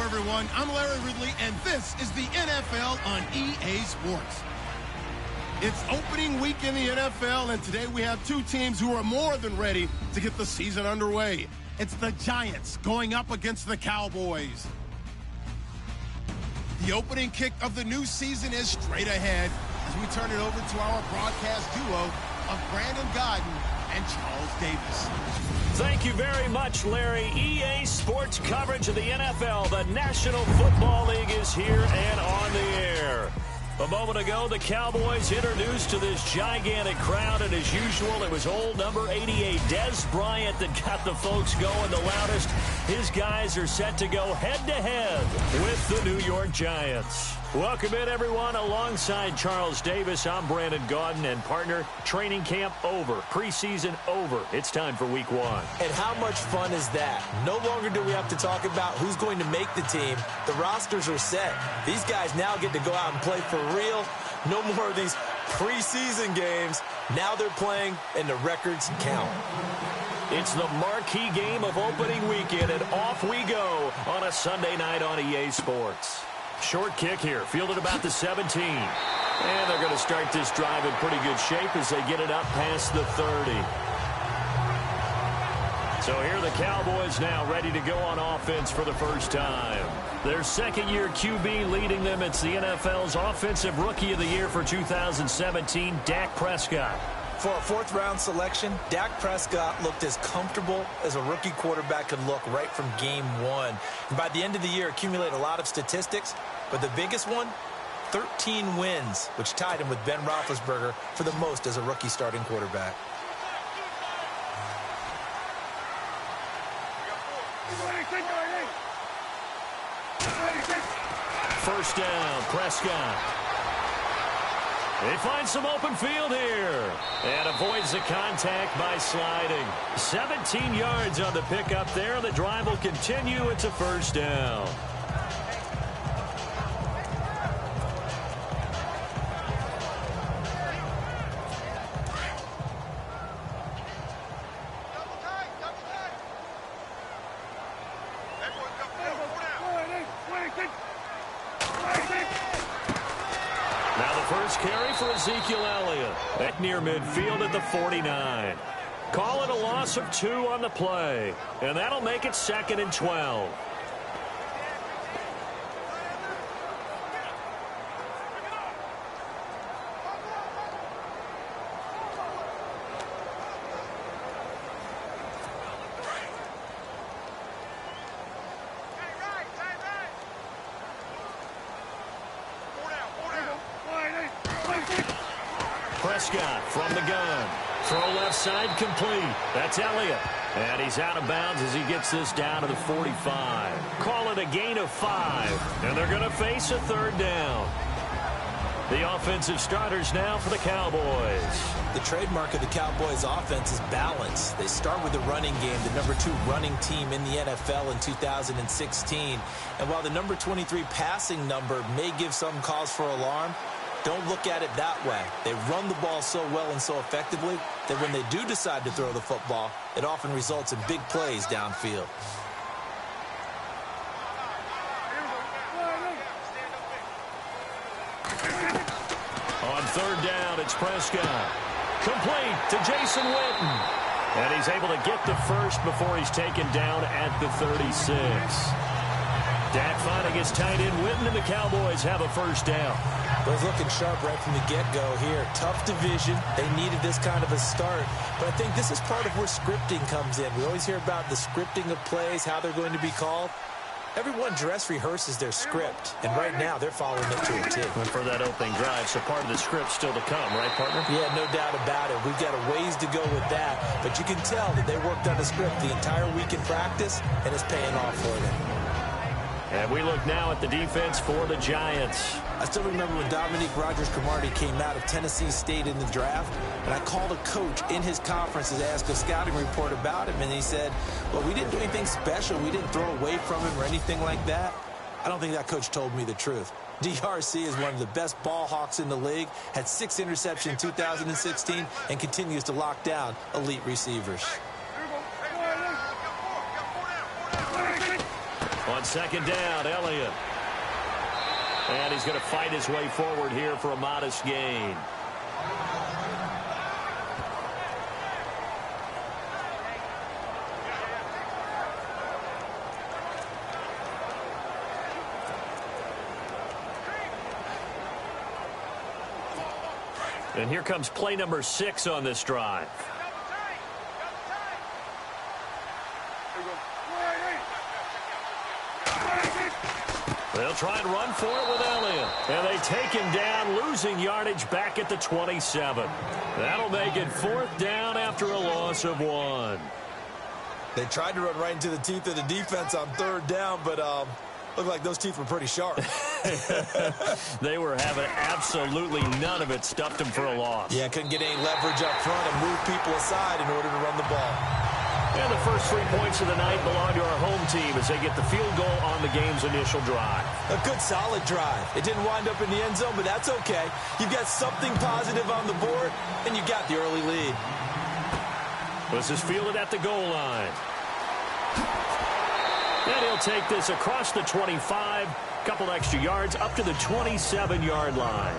everyone. I'm Larry Ridley, and this is the NFL on EA Sports. It's opening week in the NFL, and today we have two teams who are more than ready to get the season underway. It's the Giants going up against the Cowboys. The opening kick of the new season is straight ahead as we turn it over to our broadcast duo of Brandon Godden and Charles Davis. Thank you very much, Larry. EA Sports coverage of the NFL. The National Football League is here and on the air. A moment ago, the Cowboys introduced to this gigantic crowd, and as usual, it was old number 88, Dez Bryant, that got the folks going the loudest. His guys are set to go head-to-head with the New York Giants. Welcome in, everyone. Alongside Charles Davis, I'm Brandon Gaudin, and partner, training camp over, preseason over. It's time for week one. And how much fun is that? No longer do we have to talk about who's going to make the team. The rosters are set. These guys now get to go out and play for real. No more of these preseason games. Now they're playing, and the records count. It's the marquee game of opening weekend, and off we go on a Sunday night on EA Sports. Short kick here, fielded about the 17. And they're going to start this drive in pretty good shape as they get it up past the 30. So here are the Cowboys now ready to go on offense for the first time. Their second-year QB leading them. It's the NFL's Offensive Rookie of the Year for 2017, Dak Prescott. For a fourth-round selection, Dak Prescott looked as comfortable as a rookie quarterback could look right from game one. And by the end of the year, accumulated a lot of statistics, but the biggest one, 13 wins, which tied him with Ben Roethlisberger for the most as a rookie starting quarterback. First down, Prescott. They find some open field here and avoids the contact by sliding. 17 yards on the pickup there. The drive will continue. It's a first down. Carry for Ezekiel Elliott. Back near midfield at the 49. Call it a loss of 2 on the play. And that'll make it 2nd and 12. Prescott from the gun. Throw left side complete. That's Elliott. And he's out of bounds as he gets this down to the 45. Call it a gain of 5. And they're going to face a third down. The offensive starters now for the Cowboys. The trademark of the Cowboys offense is balance. They start with the running game, the number 2 running team in the NFL in 2016. And while the number 23 passing number may give some cause for alarm, don't look at it that way. They run the ball so well and so effectively that when they do decide to throw the football, it often results in big plays downfield. On third down, it's Prescott. Complete to Jason Witten. And he's able to get the first before he's taken down at the 36. Dak finally gets tight end. Witten and the Cowboys have a first down. Was looking sharp right from the get-go here. Tough division. They needed this kind of a start. But I think this is part of where scripting comes in. We always hear about the scripting of plays, how they're going to be called. Everyone dress rehearses their script, and right now they're following it to a T. And for that opening drive, so part of the script still to come, right, partner? Yeah, no doubt about it. We've got a ways to go with that, but you can tell that they worked on the script the entire week in practice, and it's paying off for them. And we look now at the defense for the Giants. I still remember when Dominique Rodgers-Cromartie came out of Tennessee State in the draft, and I called a coach in his conference to ask a scouting report about him, and he said, well, we didn't do anything special. We didn't throw away from him or anything like that. I don't think that coach told me the truth. DRC is one of the best ball hawks in the league, had 6 interceptions in 2016, and continues to lock down elite receivers. On second down, Elliott. And he's going to fight his way forward here for a modest gain. And here comes play number 6 on this drive. They'll try and run for it with Elliott. And they take him down, losing yardage back at the 27. That'll make it 4th down after a loss of 1. They tried to run right into the teeth of the defense on 3rd down, but looked like those teeth were pretty sharp. They were having absolutely none of it. Stuffed them for a loss. Yeah, couldn't get any leverage up front and move people aside in order to run the ball. And the first 3 points of the night belong to our home team as they get the field goal on the game's initial drive. A good, solid drive. It didn't wind up in the end zone, but that's okay. You've got something positive on the board, and you got the early lead. This is fielded at the goal line. And he'll take this across the 25, couple extra yards up to the 27-yard line.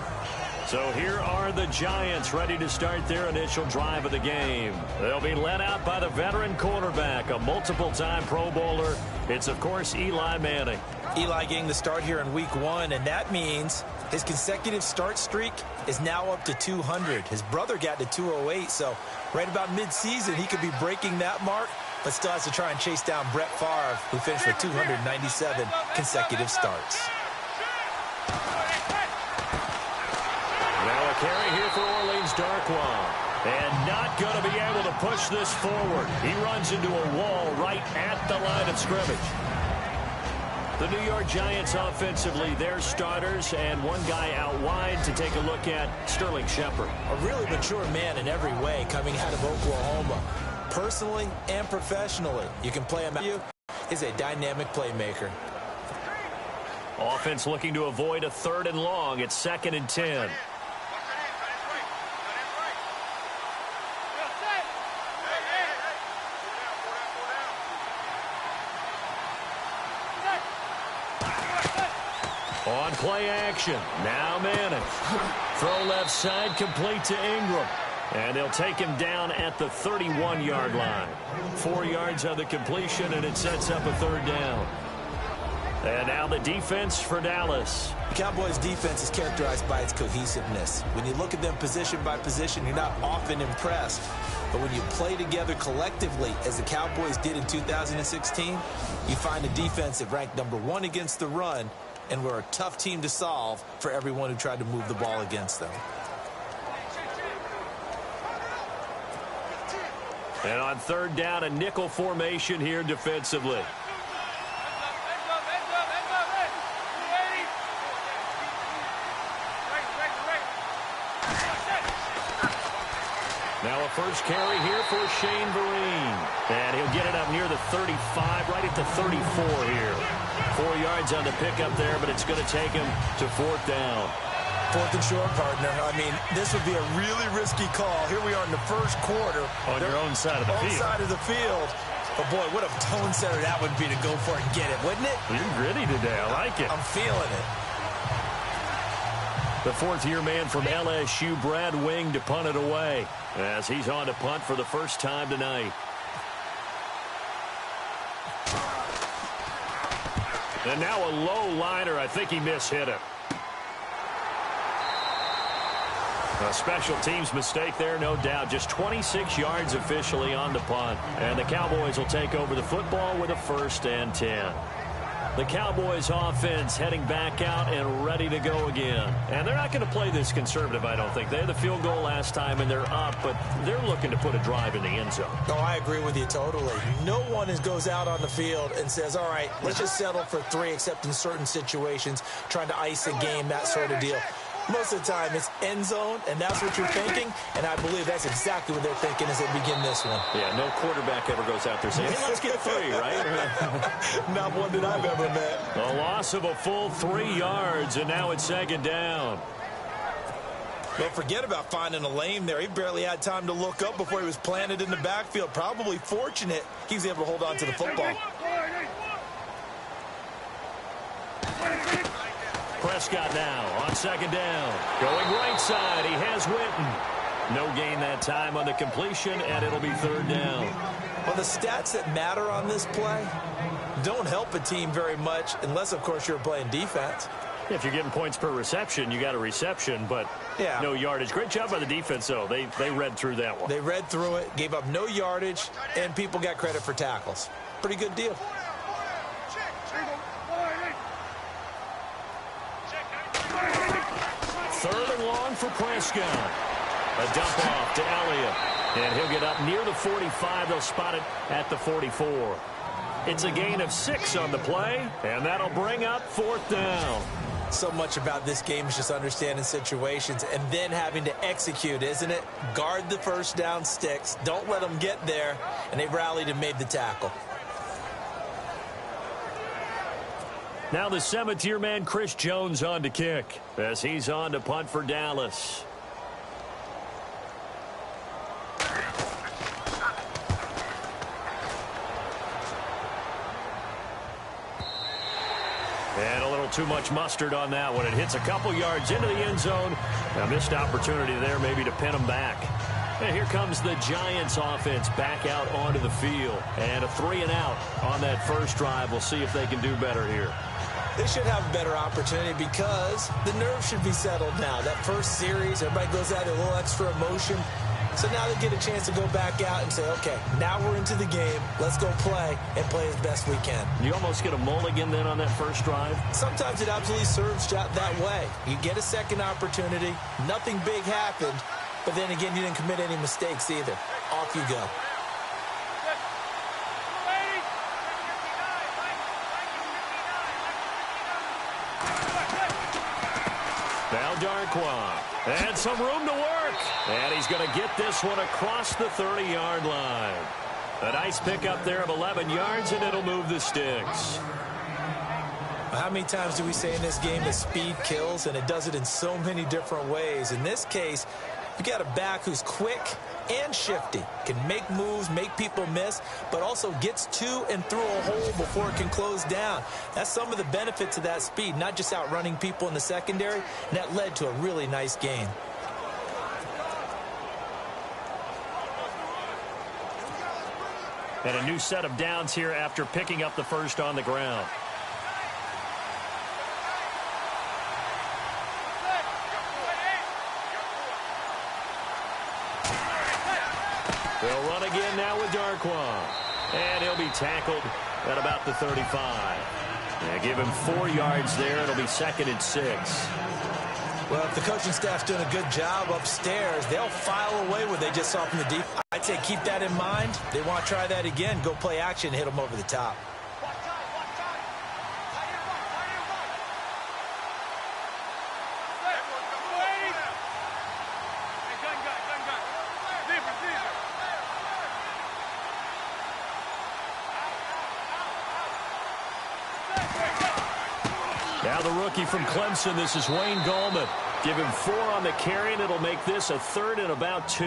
So here are the Giants ready to start their initial drive of the game. They'll be led out by the veteran quarterback, a multiple-time Pro Bowler. It's, of course, Eli Manning. Eli getting the start here in Week 1, and that means his consecutive start streak is now up to 200. His brother got to 208, so right about mid-season he could be breaking that mark, but still has to try and chase down Brett Favre, who finished with 297 consecutive starts. Now a carry here for Orleans Darkwa. And not going to be able to push this forward. He runs into a wall right at the line of scrimmage. The New York Giants offensively, their starters, and one guy out wide to take a look at, Sterling Shepard. A really mature man in every way coming out of Oklahoma. Personally and professionally, you can play him out. He is a dynamic playmaker. Offense looking to avoid a 3rd and long. It's 2nd and 10. On play action. Now Manning. Throw left side, complete to Ingram. And they'll take him down at the 31-yard line. 4 yards on the completion, and it sets up a 3rd down. And now the defense for Dallas. The Cowboys' defense is characterized by its cohesiveness. When you look at them position by position, you're not often impressed. But when you play together collectively, as the Cowboys did in 2016, you find a defense that ranked #1 against the run, and we're a tough team to solve for everyone who tried to move the ball against them. And on 3rd down, a nickel formation here defensively. Now a first carry here for Shane Vereen. And he'll get it up near the 35, right at the 34 here. 4 yards on the pickup there, but it's going to take him to 4th down. 4th and short, partner. I mean, this would be a really risky call. Here we are in the first quarter. On your own side of the field. Own side of the field. But, boy, what a tone setter that would be to go for it and get it, wouldn't it? You're gritty today. I like it. I'm feeling it. The 4th-year man from LSU, Brad Wing, to punt it away as he's on to punt for the first time tonight. And now a low liner. I think he mishit it. A special teams mistake there, no doubt. Just 26 yards officially on the punt. And the Cowboys will take over the football with a 1st and 10. The Cowboys offense heading back out and ready to go again. And they're not going to play this conservative, I don't think. They had the field goal last time and they're up, but they're looking to put a drive in the end zone. No, I agree with you totally. No one goes out on the field and says, all right, let's just settle for 3, except in certain situations, trying to ice a game, that sort of deal. Most of the time, it's end zone, and that's what you're thinking, and I believe that's exactly what they're thinking as they begin this one. Yeah, no quarterback ever goes out there saying, hey, let's get 3, right? Not one that I've ever met. A loss of a full 3 yards, and now it's 2nd down. Well, forget about finding a lane there. He barely had time to look up before he was planted in the backfield. Probably fortunate he was able to hold on to the football. Prescott now on second down. Going right side, he has Witten. No gain that time on the completion, and it'll be third down. Well, the stats that matter on this play don't help a team very much unless, of course, you're playing defense. If you're getting points per reception, you got a reception, but no yardage. Great job by the defense, though. They read through that one. They read through it, gave up no yardage, and people got credit for tackles. Pretty good deal. Third and long for Prescott. A dump off to Elliott. And he'll get up near the 45. They'll spot it at the 44. It's a gain of 6 on the play, and that'll bring up fourth down. So much about this game is just understanding situations and then having to execute, isn't it? Guard the first down sticks. Don't let them get there. And they rallied and made the tackle. Now the Cemetery man, Chris Jones, on to kick as he's on to punt for Dallas. And a little too much mustard on that one. It hits a couple yards into the end zone. A missed opportunity there maybe to pin them back. And here comes the Giants offense back out onto the field. And a 3-and-out on that first drive. We'll see if they can do better here. They should have a better opportunity because the nerves should be settled now. That first series, everybody goes out with a little extra emotion. So now they get a chance to go back out and say, okay, now we're into the game. Let's go play and play as best we can. You almost get a mulligan then on that first drive? Sometimes it absolutely serves that way. You get a second opportunity. Nothing big happened. But then again, you didn't commit any mistakes either. Off you go. Now Darquan. And some room to work. And he's going to get this one across the 30-yard line. A nice pickup there of 11 yards, and it'll move the sticks. How many times do we say in this game that speed kills, and it does it in so many different ways? In this case, you got a back who's quick and shifty, can make moves, make people miss, but also gets to and through a hole before it can close down. That's some of the benefits of that speed, not just outrunning people in the secondary, and that led to a really nice gain. And a new set of downs here after picking up the first on the ground. They'll run again now with Darquan. And he'll be tackled at about the 35. They give him 4 yards there. It'll be 2nd and 6. Well, if the coaching staff's doing a good job upstairs, they'll file away what they just saw from the deep. I'd say keep that in mind. They want to try that again. Go play action, hit them over the top. Now the rookie from Clemson, this is Wayne Gallman. Give him 4 on the carry, and it'll make this a 3rd and about 2.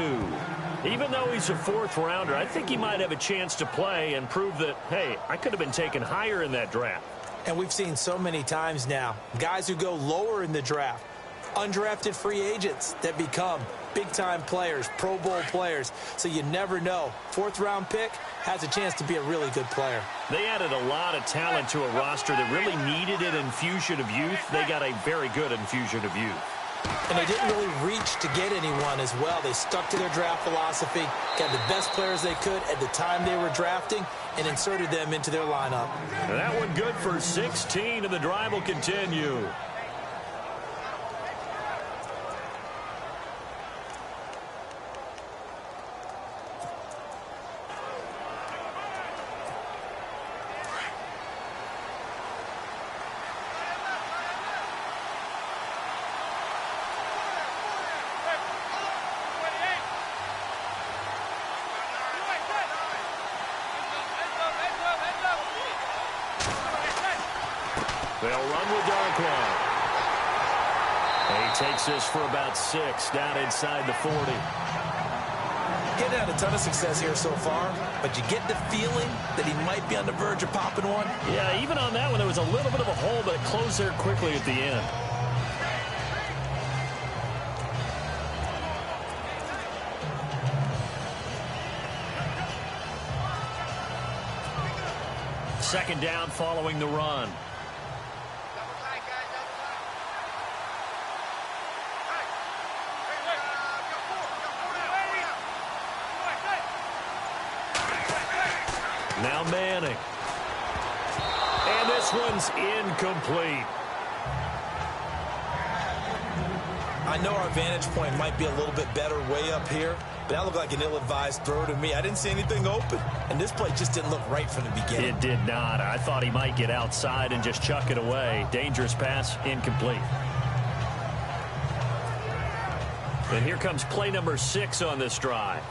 Even though he's a 4th rounder, I think he might have a chance to play and prove that, hey, I could have been taken higher in that draft. And we've seen so many times now, guys who go lower in the draft, undrafted free agents that become big-time players, Pro Bowl players. So you never know. 4th-round pick has a chance to be a really good player. They added a lot of talent to a roster that really needed an infusion of youth. They got a very good infusion of youth. And they didn't really reach to get anyone as well. They stuck to their draft philosophy, got the best players they could at the time they were drafting, and inserted them into their lineup. And that one good for 16, and the drive will continue. They'll run with Darquan. He takes this for about 6 down inside the 40. Getting had a ton of success here so far, but you get the feeling that he might be on the verge of popping one. Yeah, even on that one, there was a little bit of a hole, but it closed there quickly at the end. second down following the run. Now Manning. And this one's incomplete. I know our vantage point might be a little bit better way up here, but that looked like an ill-advised throw to me. I didn't see anything open, and this play just didn't look right from the beginning. It did not. I thought he might get outside and just chuck it away. Dangerous pass, incomplete. And here comes play number 6 on this drive.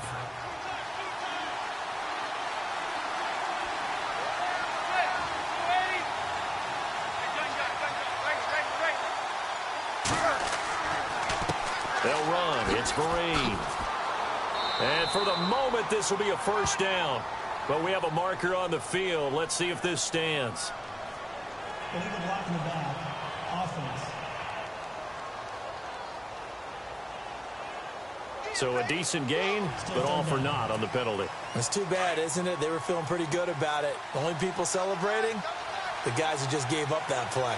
They'll run. It's Vereen. And for the moment, this will be a first down. But we have a marker on the field. Let's see if this stands. Illegal block in the back. Offense. So a decent gain, but all for naught on the penalty. It's too bad, isn't it? They were feeling pretty good about it. The only people celebrating, the guys who just gave up that play.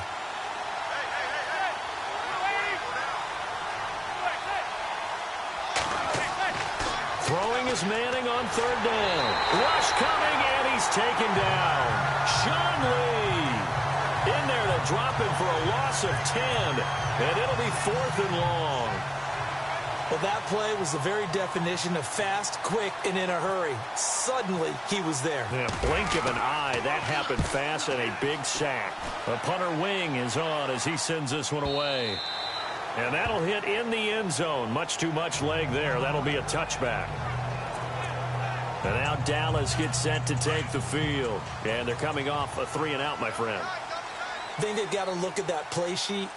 Throwing is Manning on third down. Rush coming, and he's taken down. Sean Lee in there to drop him for a loss of 10, and it'll be 4th and long. Well, that play was the very definition of fast, quick, and in a hurry. Suddenly, he was there. In a blink of an eye, that happened fast, and a big sack. The punter wing is on as he sends this one away. And that'll hit in the end zone. Much too much leg there. That'll be a touchback. And now Dallas gets set to take the field. And they're coming off a 3-and-out, my friend. I think they've got to look at that play sheet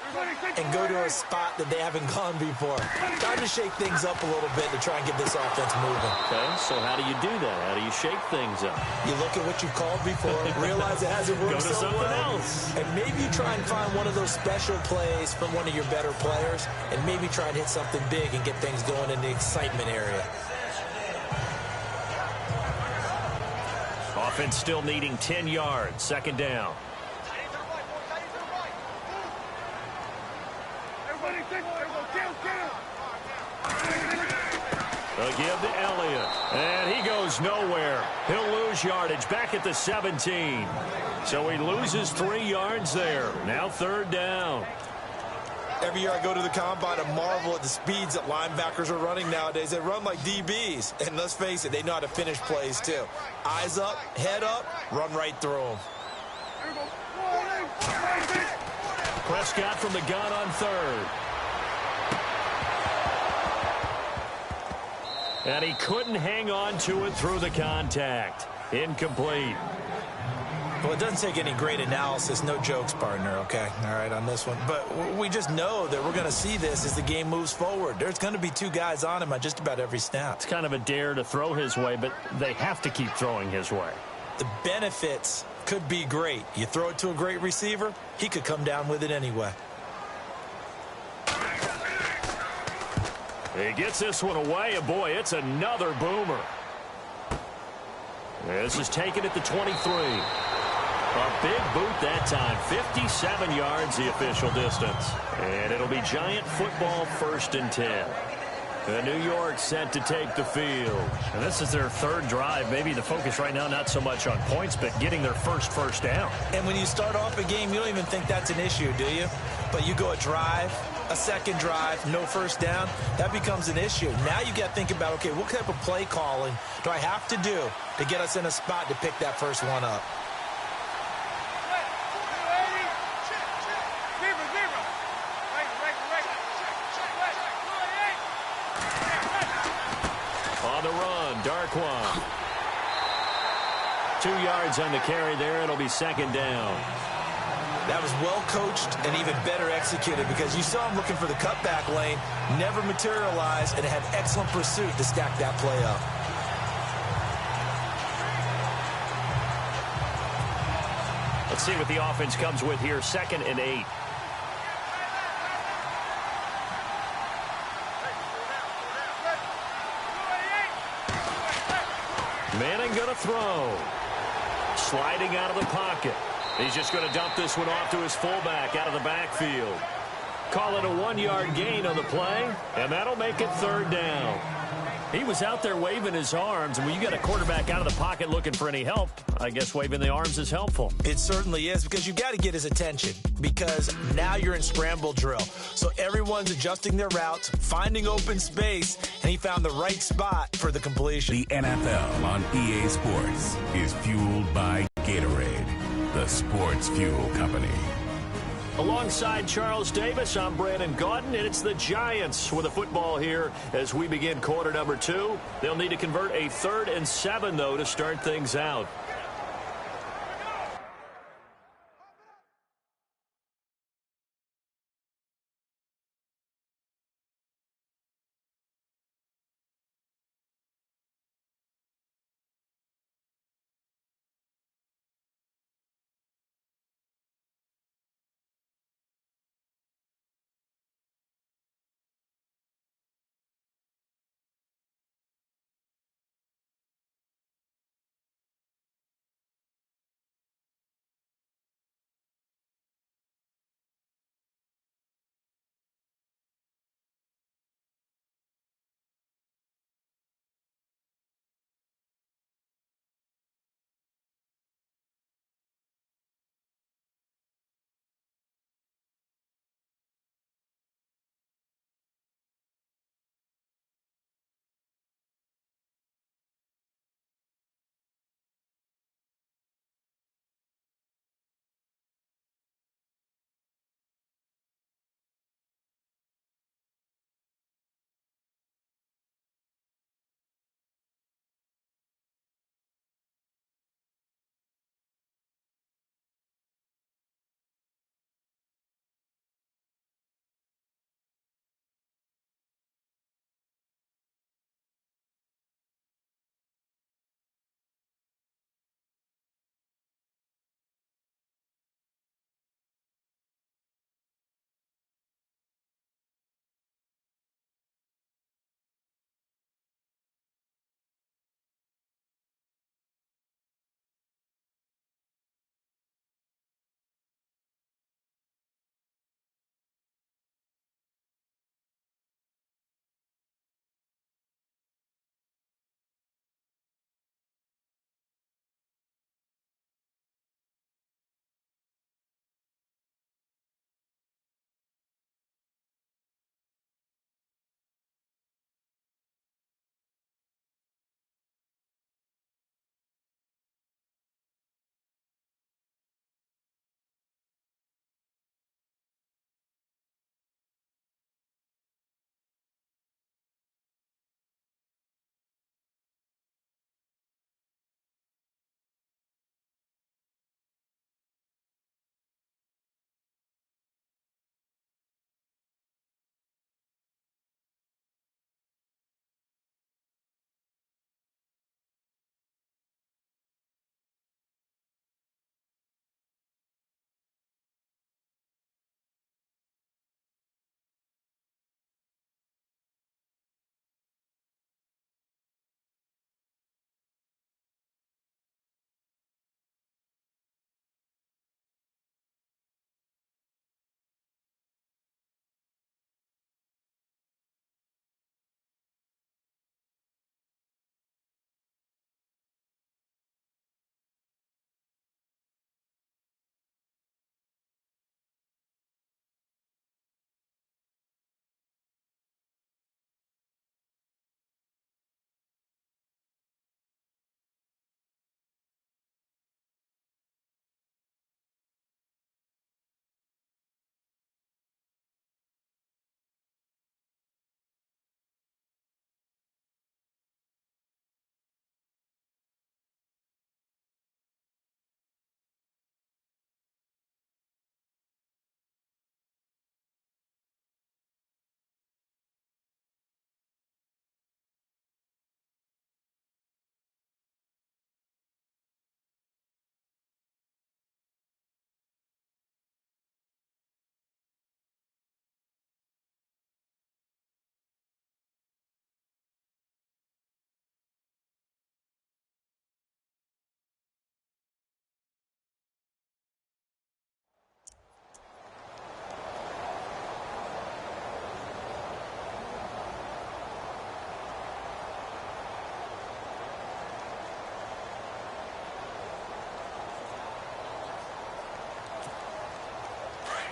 and go to a spot that they haven't gone before. Time to shake things up a little bit to try and get this offense moving. Okay, so how do you do that? How do you shake things up? You look at what you've called before, realize it hasn't worked Go to so something well, else. and maybe you try and find one of those special plays from one of your better players, and maybe try and hit something big and get things going in the excitement area. Offense still needing 10 yards. Second down. They'll give to Elliott, and he goes nowhere. He'll lose yardage back at the 17. So he loses 3 yards there. Now third down. Every year I go to the combine and marvel at the speeds that linebackers are running nowadays. They run like DBs, and let's face it, they know how to finish plays too. Eyes up, head up, run right through them. Prescott from the gun on third. And he couldn't hang on to it through the contact. Incomplete. Well, it doesn't take any great analysis. No jokes, partner, okay? All right, on this one. But we just know that we're going to see this as the game moves forward. There's going to be 2 guys on him on just about every snap. It's kind of a dare to throw his way, but they have to keep throwing his way. The benefits could be great. You throw it to a great receiver, he could come down with it anyway. He gets this one away, and boy, it's another boomer. This is taken at the 23. A big boot that time. 57 yards, the official distance. And it'll be Giant football, 1st and 10. And New York set to take the field. And this is their 3rd drive. Maybe the focus right now not so much on points, but getting their first down. And when you start off a game, you don't even think that's an issue, do you? But you go a drive, a second drive, no first down, that becomes an issue. Now you got to think about, okay, what type of play calling do I have to do to get us in a spot to pick that first one up? On the run, Darkwan. 2 yards on the carry there. It'll be 2nd down. That was well coached and even better executed because you saw him looking for the cutback lane, never materialized, and had excellent pursuit to stack that play up. Let's see what the offense comes with here. 2nd and 8. Manning going to throw. Sliding out of the pocket. He's just going to dump this one off to his fullback out of the backfield. Call it a 1-yard gain on the play, and that'll make it 3rd down. He was out there waving his arms, and when you get a quarterback out of the pocket looking for any help, I guess waving the arms is helpful. It certainly is, because you've got to get his attention, because now you're in scramble drill. So everyone's adjusting their routes, finding open space, and he found the right spot for the completion. The NFL on EA Sports is fueled by Gatorade, the sports fuel company. Alongside Charles Davis, I'm Brandon Gaudin, and it's the Giants with the football here as we begin quarter number 2. They'll need to convert a 3rd and 7, though, to start things out.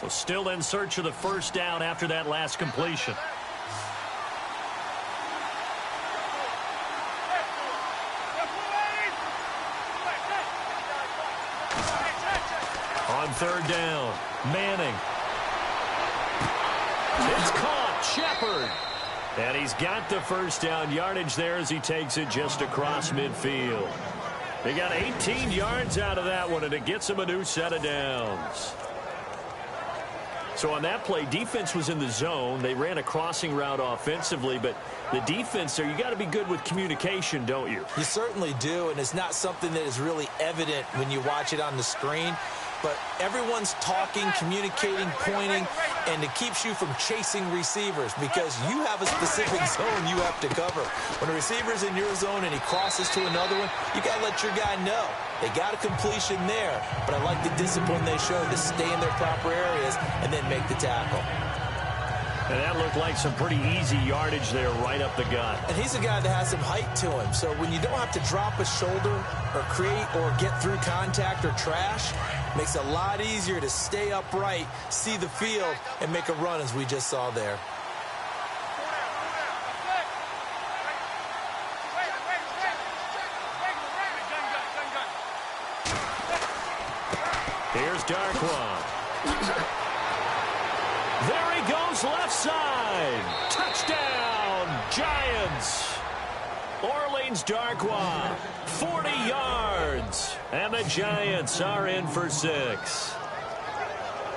Well, still in search of the first down after that last completion. On third down, Manning. It's caught, Shepard. And he's got the first down yardage there as he takes it just across midfield. They got 18 yards out of that one, and it gets him a new set of downs. So on that play, defense was in the zone. They ran a crossing route offensively, but the defense there, you got to be good with communication, don't you? You certainly do, and it's not something that is really evident when you watch it on the screen. But everyone's talking, communicating, pointing, and it keeps you from chasing receivers because you have a specific zone you have to cover. When a receiver's in your zone and he crosses to another one, you got to let your guy know. They got a completion there, but I like the discipline they showed to stay in their proper areas and then make the tackle. And that looked like some pretty easy yardage there right up the gut. And he's a guy that has some height to him. So when you don't have to drop a shoulder or create or get through contact or trash, it makes it a lot easier to stay upright, see the field, and make a run as we just saw there. Here's Darkwa. There he goes, left side. Touchdown, Giants. Orleans Darkwa, 40 yards. And the Giants are in for 6.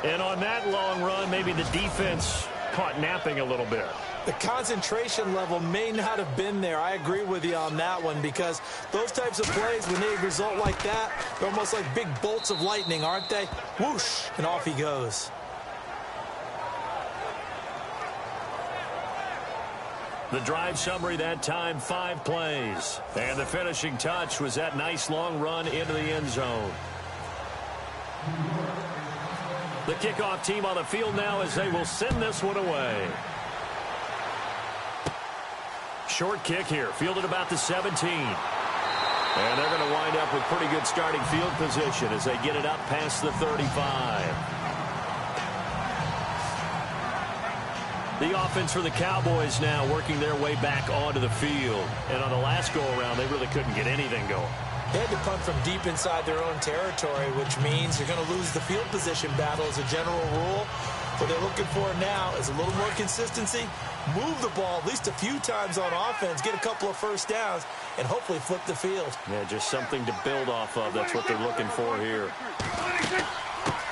And on that long run, maybe the defense caught napping a little bit. The concentration level may not have been there. I agree with you on that one because those types of plays, when they result like that, they're almost like big bolts of lightning, aren't they? Whoosh, and off he goes. The drive summary that time, 5 plays. And the finishing touch was that nice long run into the end zone. The kickoff team on the field now as they will send this one away. Short kick here, fielded about the 17. And they're going to wind up with pretty good starting field position as they get it up past the 35. The offense for the Cowboys now working their way back onto the field. And on the last go-around, they really couldn't get anything going. They had to punt from deep inside their own territory, which means you're going to lose the field position battle as a general rule. What they're looking for now is a little more consistency, move the ball at least a few times on offense, get a couple of first downs, and hopefully flip the field. Yeah, just something to build off of. That's what they're looking for here.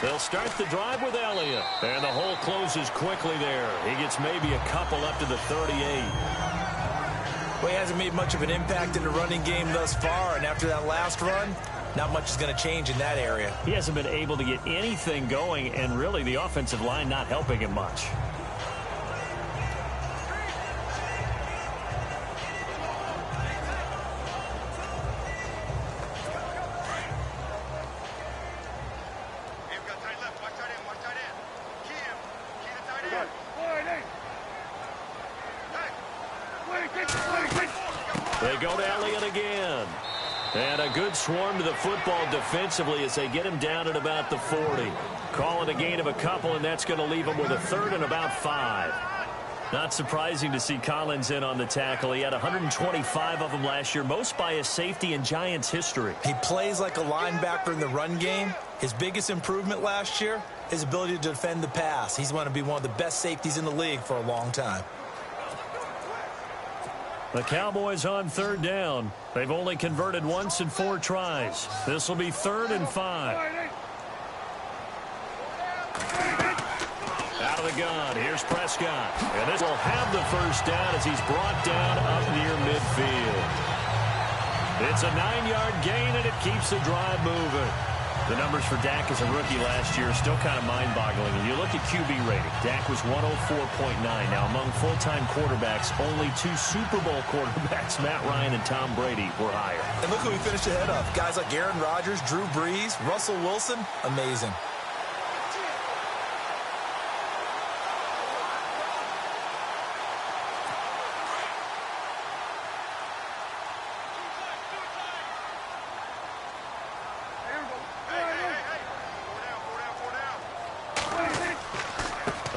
They'll start the drive with Elliott. And the hole closes quickly there. He gets maybe a couple up to the 38. Well, he hasn't made much of an impact in the running game thus far, and after that last run, not much is going to change in that area. He hasn't been able to get anything going, and really the offensive line not helping him much. They go to Elliott again. And a good swarm to the football defensively as they get him down at about the 40. Call it a gain of a couple, and that's going to leave him with a third and about 5. Not surprising to see Collins in on the tackle. He had 125 of them last year, most by a safety in Giants history. He plays like a linebacker in the run game. His biggest improvement last year, his ability to defend the pass. He's going to be one of the best safeties in the league for a long time. The Cowboys on third down. They've only converted once in 4 tries. This will be 3rd and 5. Out of the gun, here's Prescott. And this will have the first down as he's brought down up near midfield. It's a 9-yard gain, and it keeps the drive moving. The numbers for Dak as a rookie last year are still kind of mind-boggling. And you look at QB rating, Dak was 104.9. Now, among full-time quarterbacks, only 2 Super Bowl quarterbacks, Matt Ryan and Tom Brady, were higher. And look who he finished ahead of. Guys like Aaron Rodgers, Drew Brees, Russell Wilson, amazing.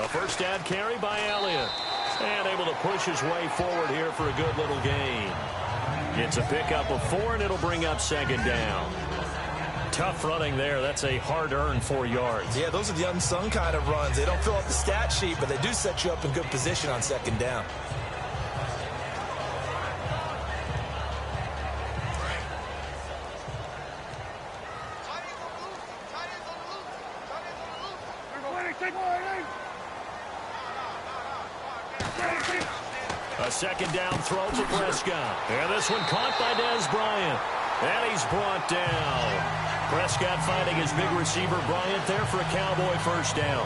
A first down carry by Elliott. And able to push his way forward here for a good little gain. It's a pickup of 4, and it'll bring up second down. Tough running there. That's a hard-earned 4 yards. Yeah, those are the unsung kind of runs. They don't fill up the stat sheet, but they do set you up in good position on second down. A second down throw to Prescott. And this one caught by Dez Bryant. And he's brought down. Prescott finding his big receiver Bryant there for a Cowboy first down.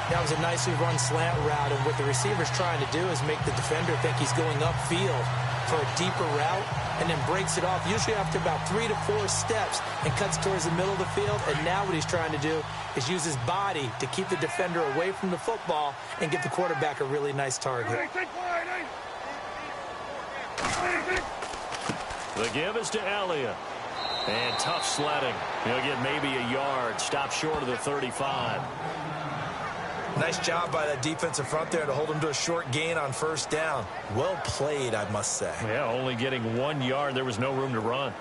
That was a nicely run slant route, and what the receiver's trying to do is make the defender think he's going upfield for a deeper route, and then breaks it off, usually after about 3 to 4 steps, and cuts towards the middle of the field. And now what he's trying to do is use his body to keep the defender away from the football and give the quarterback a really nice target. The give is to Elliott. And tough sledding. He'll get maybe a yard. Stop short of the 35. Nice job by that defensive front there to hold him to a short gain on first down. Well played, I must say. Yeah, only getting 1 yard. There was no room to run.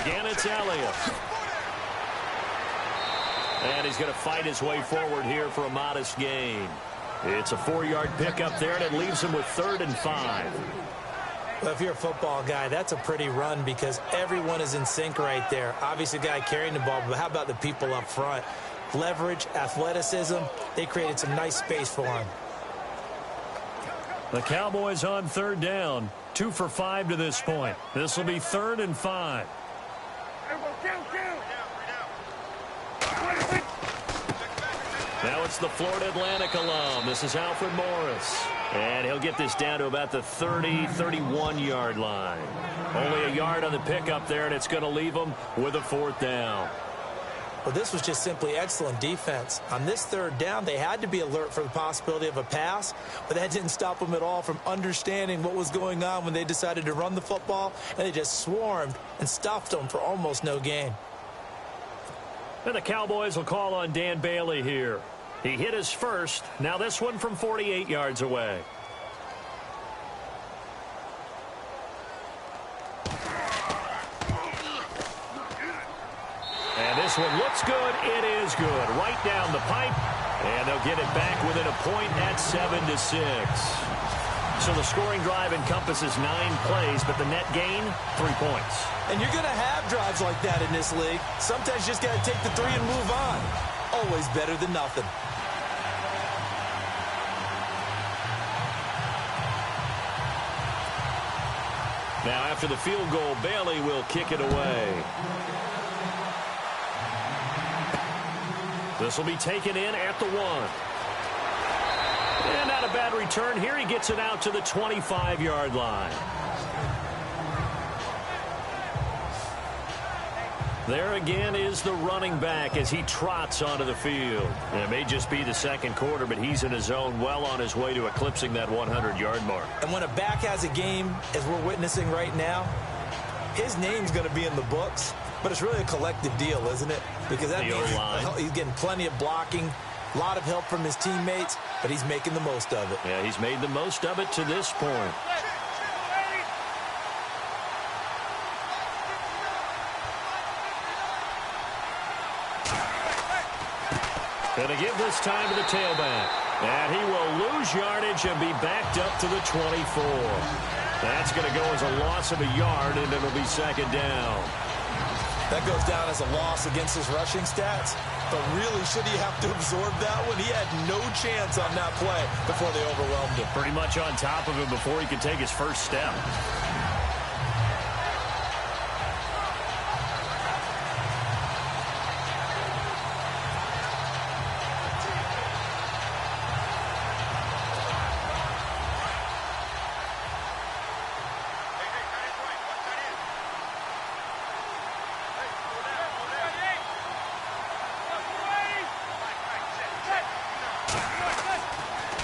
Again, it's Elliott. And he's going to fight his way forward here for a modest gain. It's a 4-yard pickup there, and it leaves him with 3rd and 5. Well, if you're a football guy, that's a pretty run because everyone is in sync right there. Obviously, the guy carrying the ball, but how about the people up front? Leverage, athleticism, they created some nice space for him. The Cowboys on 3rd down. 2 for 5 to this point. This will be 3rd and 5. Now it's the Florida Atlantic alum. This is Alfred Morris. And he'll get this down to about the 30, 31-yard line. Only a yard on the pickup there, and it's going to leave him with a 4th down. Well, this was just simply excellent defense. On this 3rd down, they had to be alert for the possibility of a pass, but that didn't stop them at all from understanding what was going on when they decided to run the football, and they just swarmed and stuffed them for almost no gain. And the Cowboys will call on Dan Bailey here. He hit his first. Now this one from 48 yards away. And this one looks good. It is good. Right down the pipe. And they'll get it back within a point at 7-6. So the scoring drive encompasses 9 plays, but the net gain, 3 points. And you're going to have drives like that in this league. Sometimes you just got to take the 3 and move on. Always better than nothing. Now after the field goal, Bailey will kick it away. This will be taken in at the 1. And not a bad return here. He gets it out to the 25-yard line. There again is the running back as he trots onto the field. It may just be the second quarter, but he's in his zone, well on his way to eclipsing that 100-yard mark. And when a back has a game, as we're witnessing right now, his name's going to be in the books, but it's really a collective deal, isn't it? Because that means he's getting plenty of blocking, a lot of help from his teammates, but he's making the most of it. Yeah, he's made the most of it to this point. And to give this time to the tailback. And he will lose yardage and be backed up to the 24. That's going to go as a loss of a yard, and it'll be second down. That goes down as a loss against his rushing stats. But really, should he have to absorb that one? He had no chance on that play before they overwhelmed him. Pretty much on top of him before he could take his first step.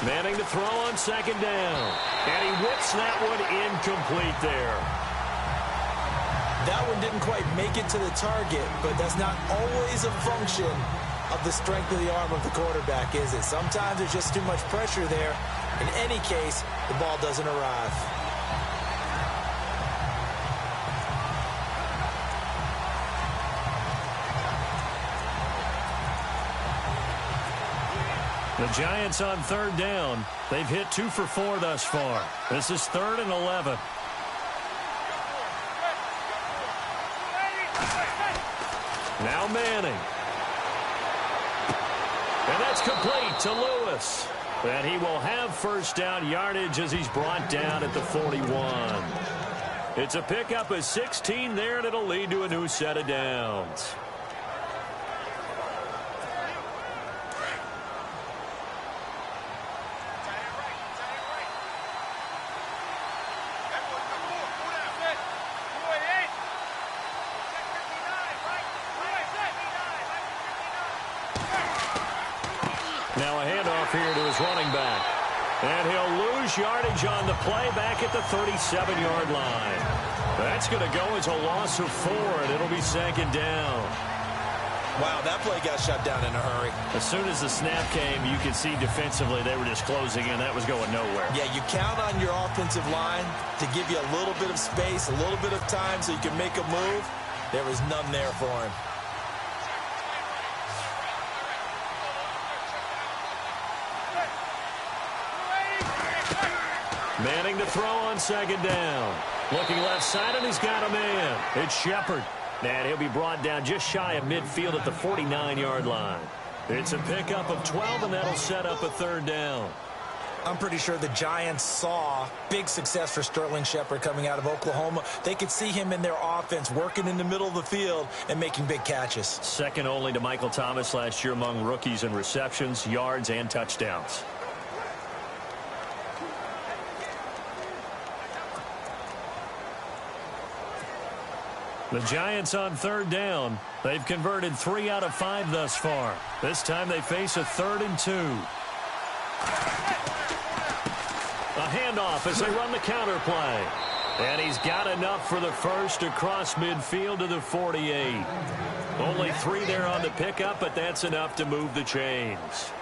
Manning to throw on second down. And he whips that one incomplete there. That one didn't quite make it to the target, but that's not always a function of the strength of the arm of the quarterback, is it? Sometimes there's just too much pressure there. In any case, the ball doesn't arrive. The Giants on third down. They've hit 2 for 4 thus far. This is 3rd and 11. Now Manning. And that's complete to Lewis. And he will have first down yardage as he's brought down at the 41. It's a pickup of 16 there, and it'll lead to a new set of downs. Now a handoff here to his running back. And he'll lose yardage on the play back at the 37-yard line. That's going to go as a loss of 4, and it'll be second down. Wow, that play got shut down in a hurry. As soon as the snap came, you could see defensively they were just closing in. That was going nowhere. Yeah, you count on your offensive line to give you a little bit of space, a little bit of time so you can make a move. There was none there for him. Manning to throw on second down. Looking left side, and he's got a man. It's Shepard. And he'll be brought down just shy of midfield at the 49-yard line. It's a pickup of 12, and that'll set up a third down. I'm pretty sure the Giants saw big success for Sterling Shepard coming out of Oklahoma. They could see him in their offense working in the middle of the field and making big catches. Second only to Michael Thomas last year among rookies in receptions, yards, and touchdowns. The Giants on third down. They've converted 3 out of 5 thus far. This time they face a 3rd and 2. A handoff as they run the counter play. And he's got enough for the first across midfield to the 48. Only 3 there on the pickup, but that's enough to move the chains.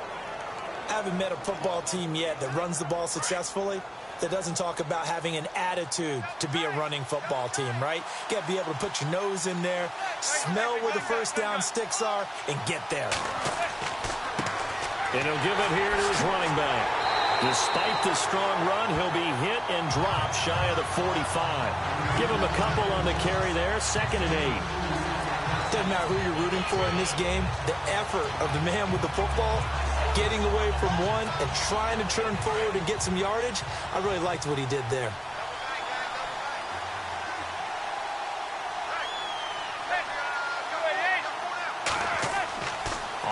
I haven't met a football team yet that runs the ball successfully that doesn't talk about having an attitude to be a running football team, right? You got to be able to put your nose in there, smell where the first down sticks are, and get there. And he'll give it here to his running back. Despite the strong run, he'll be hit and dropped shy of the 45. Give him a couple on the carry there, 2nd and 8. Doesn't matter who you're rooting for in this game, the effort of the man with the football, getting away from one and trying to turn forward and get some yardage, I really liked what he did there.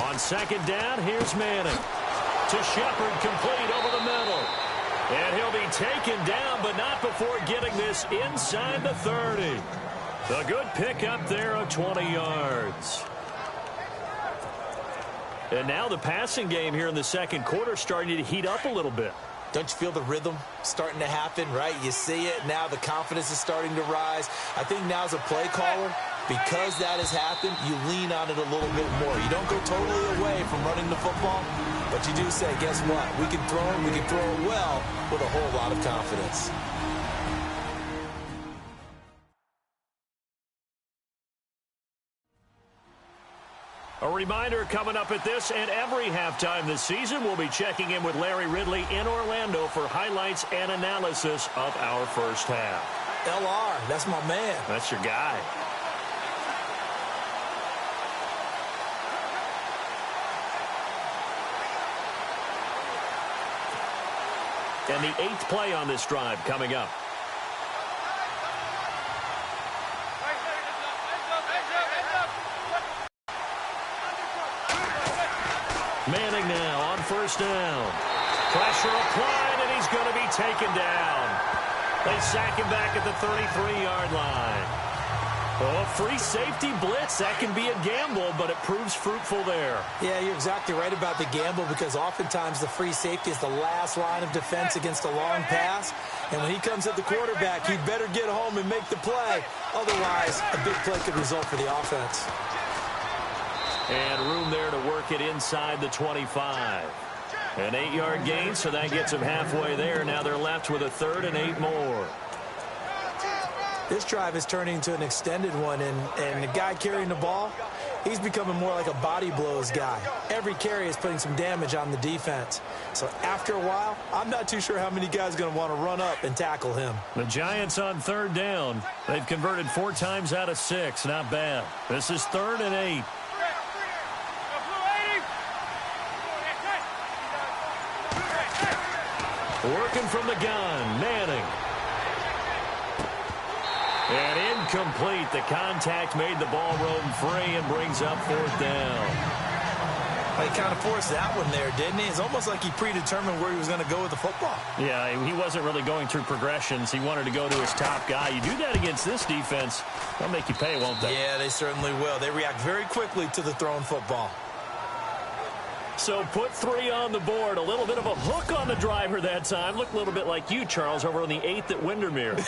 On second down, here's Manning. To Shepard, complete over the middle. And he'll be taken down, but not before getting this inside the 30. A good pickup there of 20 yards. And now the passing game here in the second quarter starting to heat up a little bit. Don't you feel the rhythm starting to happen, right? You see it now. The confidence is starting to rise. I think now as a play caller, because that has happened, you lean on it a little bit more. You don't go totally away from running the football, but you do say, guess what? We can throw it. We can throw it well with a whole lot of confidence. A reminder coming up at this and every halftime this season, we'll be checking in with Larry Ridley in Orlando for highlights and analysis of our first half. LR, that's my man. That's your guy. And the 8th play on this drive coming up. Manning now on first down. Pressure applied, and he's going to be taken down. They sack him back at the 33-yard line. Oh, free safety blitz. That can be a gamble, but it proves fruitful there. Yeah, you're exactly right about the gamble because oftentimes the free safety is the last line of defense against a long pass. And when he comes at the quarterback, he better get home and make the play. Otherwise, a big play could result for the offense. And room there to work it inside the 25. An 8-yard gain, so that gets them halfway there. Now they're left with a 3rd and 8 more. This drive is turning into an extended one, and the guy carrying the ball, he's becoming more like a body blows guy. Every carry is putting some damage on the defense. So after a while, I'm not too sure how many guys are going to want to run up and tackle him. The Giants on 3rd down. They've converted 4 times out of 6. Not bad. This is 3rd and 8. Working from the gun, Manning. And incomplete. The contact made the ball roam free and brings up 4th down. He kind of forced that one there, didn't he? It's almost like he predetermined where he was going to go with the football. Yeah, he wasn't really going through progressions. He wanted to go to his top guy. You do that against this defense, they'll make you pay, won't they? Yeah, they certainly will. They react very quickly to the thrown football. So put 3 on the board. A little bit of a hook on the driver that time. Looked a little bit like you, Charles, over on the 8th at Windermere.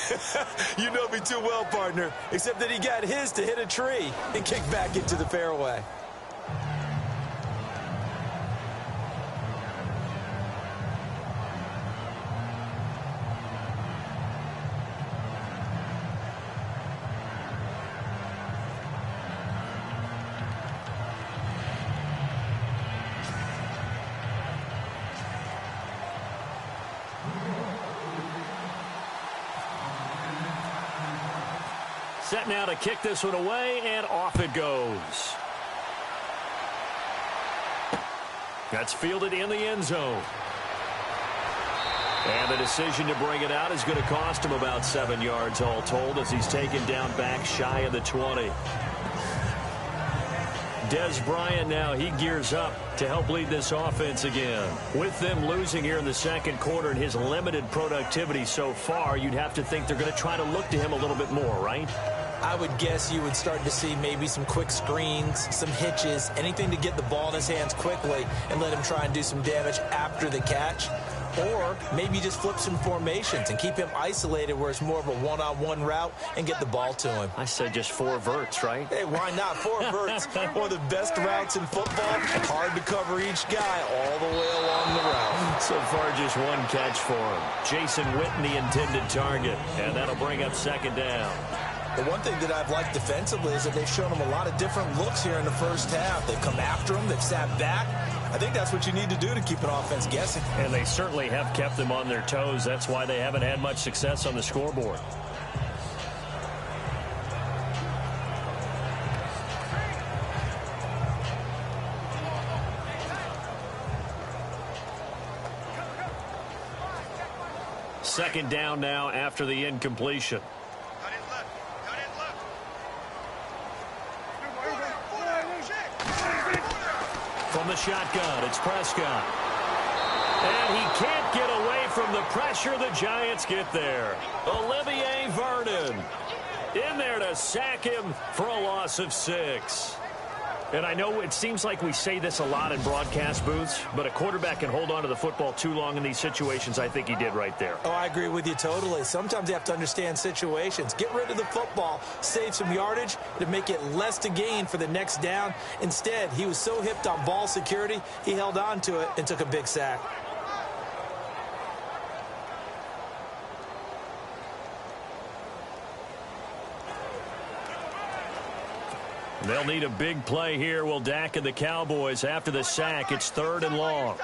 You know me too well, partner, except that he got his to hit a tree and kick back into the fairway. Set now to kick this one away, and off it goes. That's fielded in the end zone. And the decision to bring it out is going to cost him about 7 yards all told as he's taken down back shy of the 20. Des Bryant now, he gears up to help lead this offense again. With them losing here in the second quarter and his limited productivity so far, you'd have to think they're going to try to look to him a little bit more, right? I would guess you would start to see maybe some quick screens, some hitches, anything to get the ball in his hands quickly and let him try and do some damage after the catch. Or maybe just flip some formations and keep him isolated where it's more of a one-on-one route and get the ball to him. I said just 4 verts, right? Hey, why not? 4 verts, one of the best routes in football. Hard to cover each guy all the way along the route. So far, just 1 catch for him. Jason Witten, the intended target, and that'll bring up 2nd down. The one thing that I've liked defensively is that they've shown him a lot of different looks here in the first half. They've come after him. They've sat back. I think that's what you need to do to keep an offense guessing. And they certainly have kept them on their toes. That's why they haven't had much success on the scoreboard. Second down now after the incompletion. From the shotgun, it's Prescott. And he can't get away from the pressure. The Giants get there. Olivier Vernon in there to sack him for a loss of 6. And I know it seems like we say this a lot in broadcast booths, but a quarterback can hold on to the football too long in these situations. I think he did right there. Oh, I agree with you totally. Sometimes you have to understand situations. Get rid of the football, save some yardage to make it less to gain for the next down. Instead, he was so hipped on ball security, he held on to it and took a big sack. They'll need a big play here. Will Dak and the Cowboys after the sack. It's 3rd and long.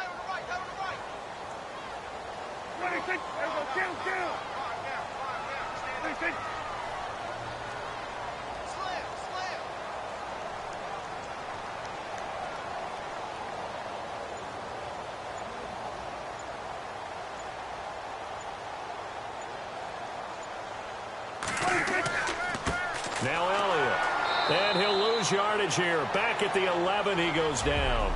Now Elliott. And he'll lose yardage here. Back at the 11, he goes down.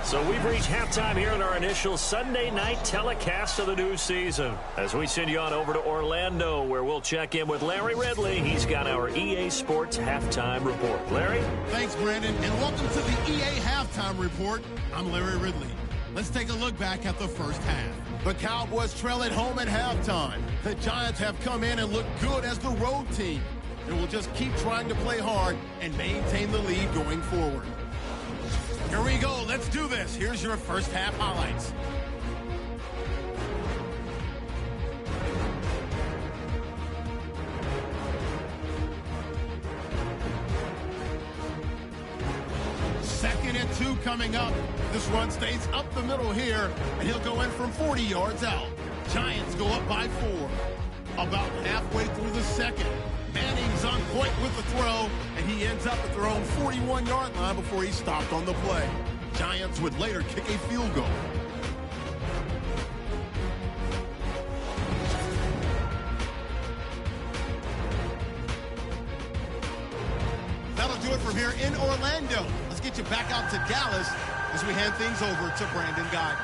So we've reached halftime here in our initial Sunday night telecast of the new season. As we send you on over to Orlando, where we'll check in with Larry Ridley. He's got our EA Sports Halftime Report. Larry? Thanks, Brandon, and welcome to the EA Halftime Report. I'm Larry Ridley. Let's take a look back at the first half. The Cowboys trail at home at halftime. The Giants have come in and looked good as the road team. And will just keep trying to play hard and maintain the lead going forward. Here we go. Let's do this. Here's your first half highlights. Second and 2 coming up. This run stays up the middle here, and he'll go in from 40 yards out. Giants go up by 4. About halfway through the second, Manning's on point with the throw, and he ends up at their own 41-yard line before he stopped on the play. Giants would later kick a field goal. That'll do it from here in Orlando. Let's get you back out to Dallas as we hand things over to Brandon Guy.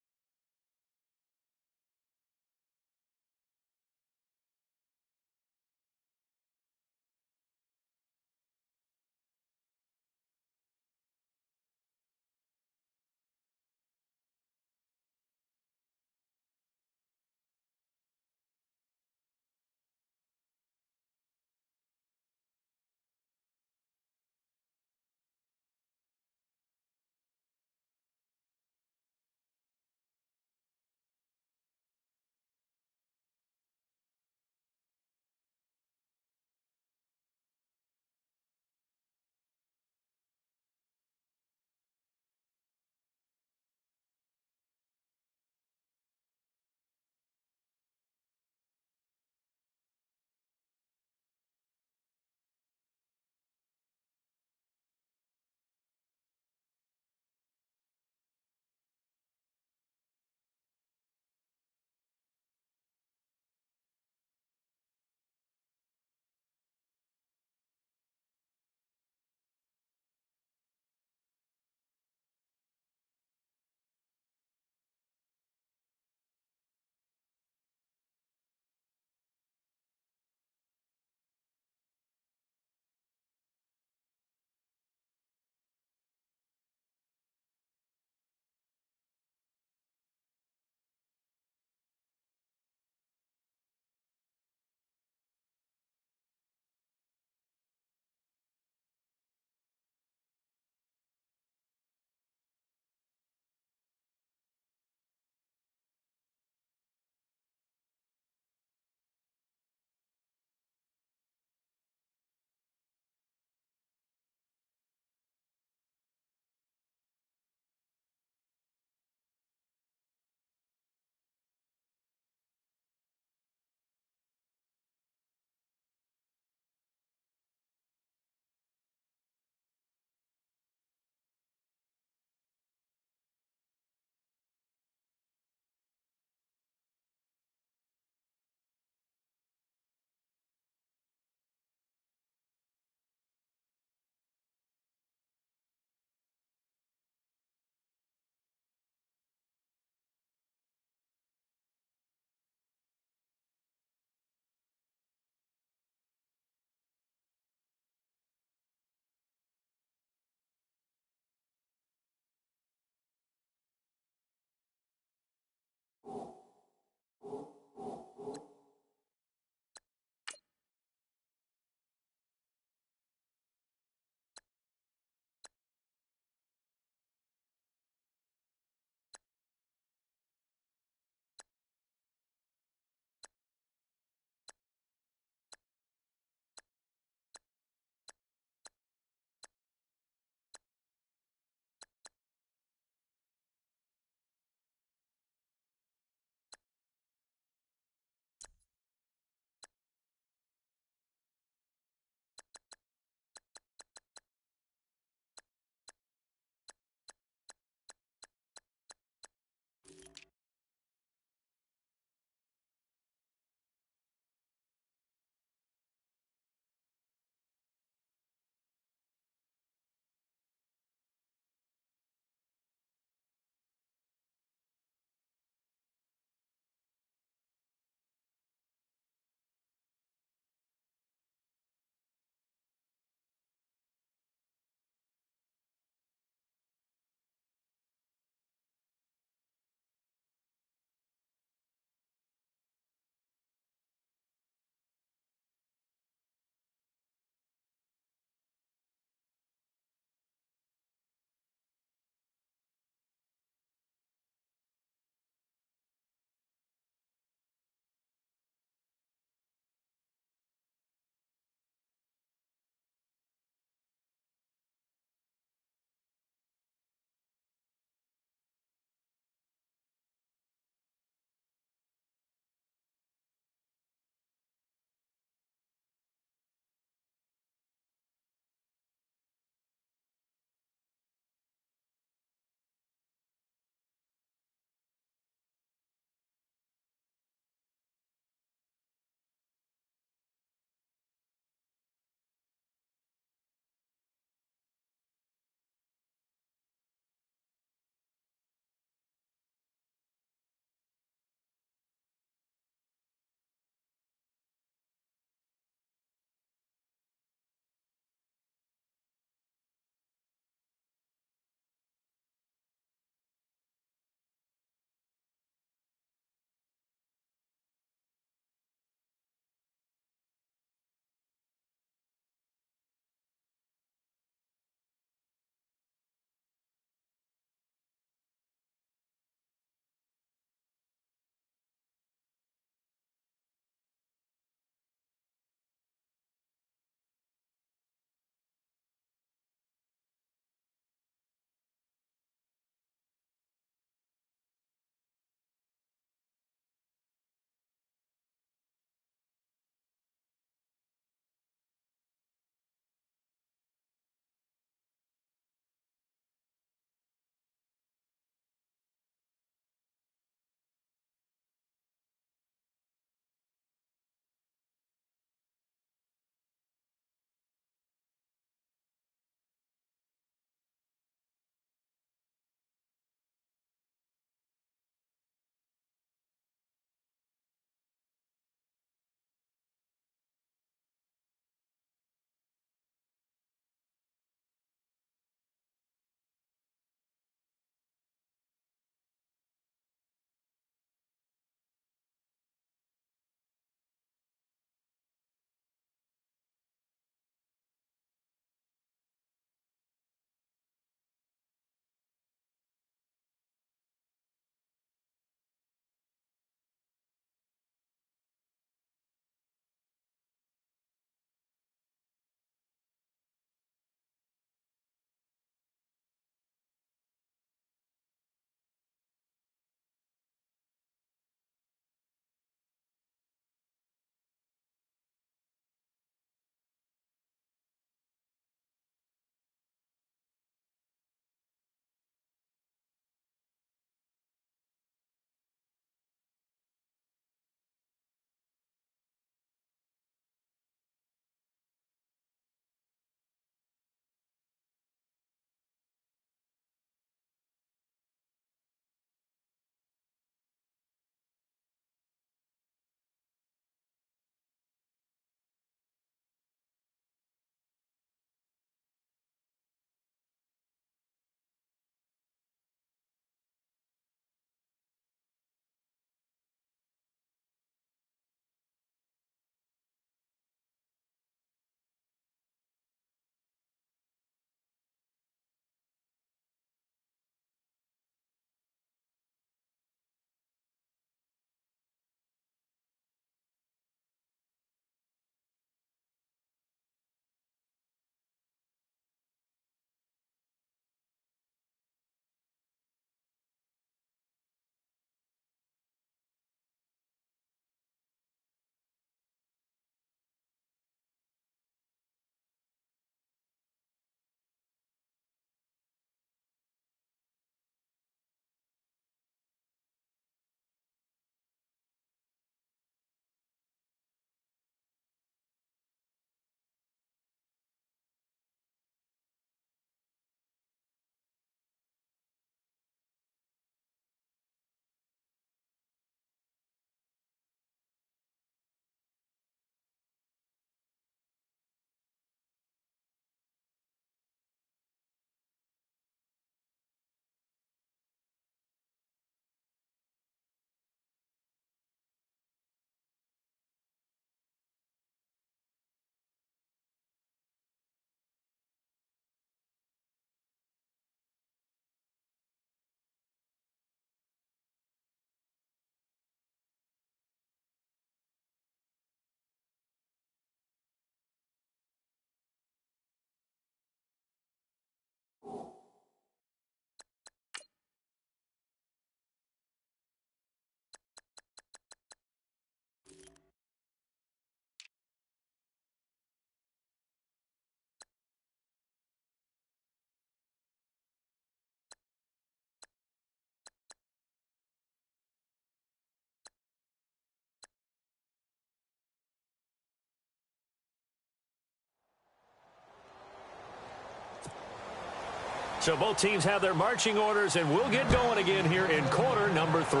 So both teams have their marching orders, and we'll get going again here in quarter number 3.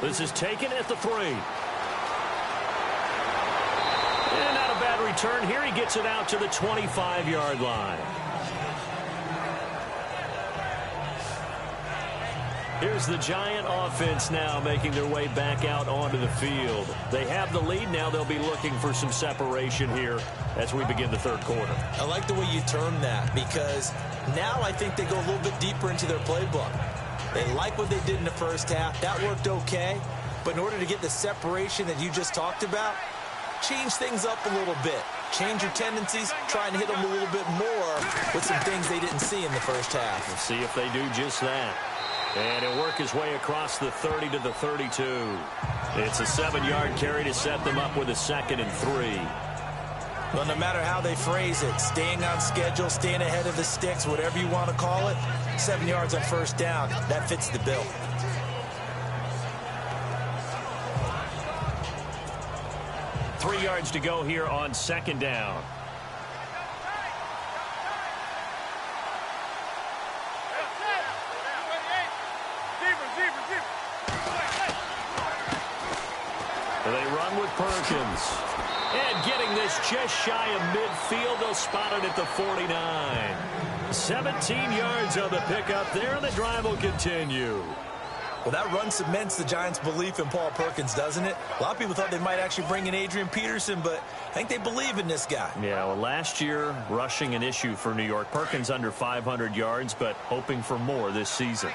This is taken at the 3. And not a bad return here. He gets it out to the 25-yard line. Here's the Giant offense now making their way back out onto the field. They have the lead now. They'll be looking for some separation here as we begin the third quarter. I like the way you term that, because now I think they go a little bit deeper into their playbook. They like what they did in the first half. That worked okay. But in order to get the separation that you just talked about, change things up a little bit. Change your tendencies, try and hit them a little bit more with some things they didn't see in the first half. We'll see if they do just that. And he'll work his way across the 30 to the 32. It's a 7-yard carry to set them up with a 2nd and 3. Well, no matter how they phrase it, staying on schedule, staying ahead of the sticks, whatever you want to call it, 7 yards on first down, that fits the bill. Three yards to go here on 2nd down. They run with Perkins. And getting this just shy of midfield, they'll spot it at the 49. 17 yards on the pickup there, and the drive will continue. Well, that run cements the Giants' belief in Paul Perkins, doesn't it? A lot of people thought they might actually bring in Adrian Peterson, but I think they believe in this guy. Yeah, well, last year, rushing an issue for New York. Perkins under 500 yards, but hoping for more this season.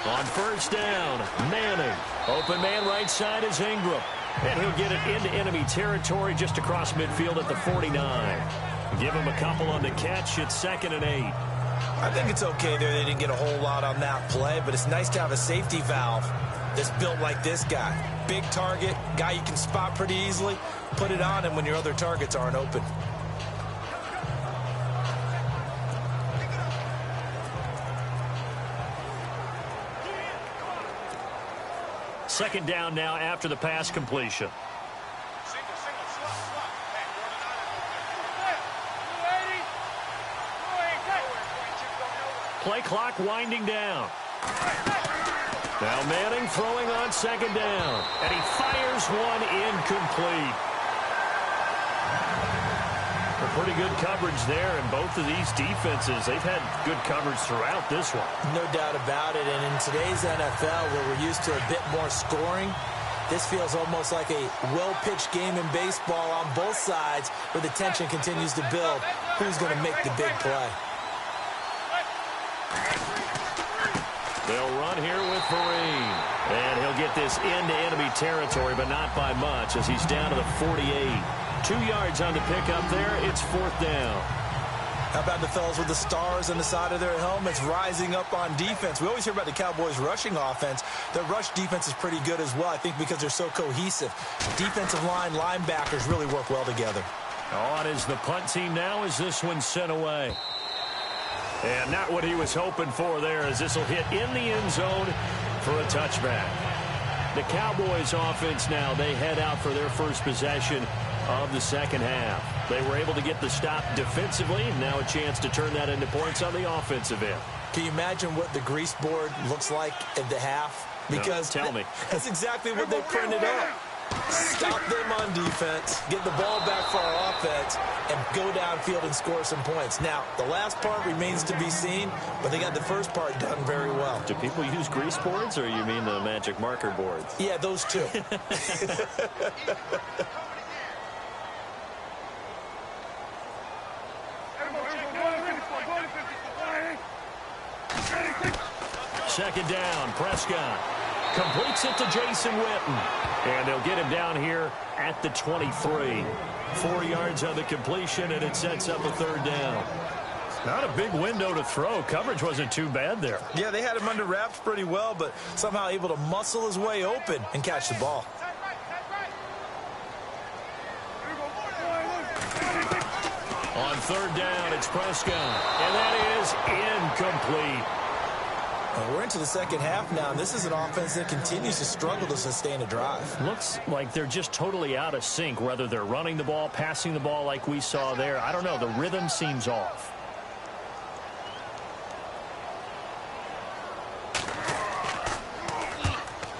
On first down, Manning. Open man right side is Ingram. And he'll get it into enemy territory just across midfield at the 49. Give him a couple on the catch. It's 2nd and 8. I think it's okay there. They didn't get a whole lot on that play, but it's nice to have a safety valve that's built like this guy. Big target, guy you can spot pretty easily. Put it on him when your other targets aren't open. Second down now after the pass completion. Play clock winding down. Now Manning throwing on 2nd down. And he fires one incomplete. Pretty good coverage there, and both of these defenses, they've had good coverage throughout this one. No doubt about it, and in today's NFL, where we're used to a bit more scoring, this feels almost like a well-pitched game in baseball on both sides, where the tension continues to build. Who's going to make the big play? They'll run here with Vereen, and he'll get this into enemy territory, but not by much, as he's down to the 48. 2 yards on the pickup there. It's 4th down. How about the fellas with the stars on the side of their helmets rising up on defense? We always hear about the Cowboys' rushing offense. Their rush defense is pretty good as well, I think, because they're so cohesive. Defensive line, linebackers really work well together. On is the punt team now as this one's sent away. And not what he was hoping for there, as this will hit in the end zone for a touchback. The Cowboys' offense now, they head out for their first possession of the second half. They were able to get the stop defensively. Now a chance to turn that into points on the offensive end. Can you imagine what the grease board looks like at the half? Because no, tell me. That's exactly what they printed up. Stop them on defense, get the ball back for our offense, and go downfield and score some points. Now, the last part remains to be seen, but they got the first part done very well. Do people use grease boards, or you mean the magic marker boards? Yeah, those two. Second down, Prescott completes it to Jason Witten. And they'll get him down here at the 23. 4 yards on the completion, and it sets up a 3rd down. Not a big window to throw. Coverage wasn't too bad there. Yeah, they had him under wraps pretty well, but somehow able to muscle his way open and catch the ball. On third down, it's Prescott. And that is incomplete. We're into the second half now, and this is an offense that continues to struggle to sustain a drive. Looks like they're just totally out of sync, whether they're running the ball, passing the ball like we saw there. I don't know. The rhythm seems off.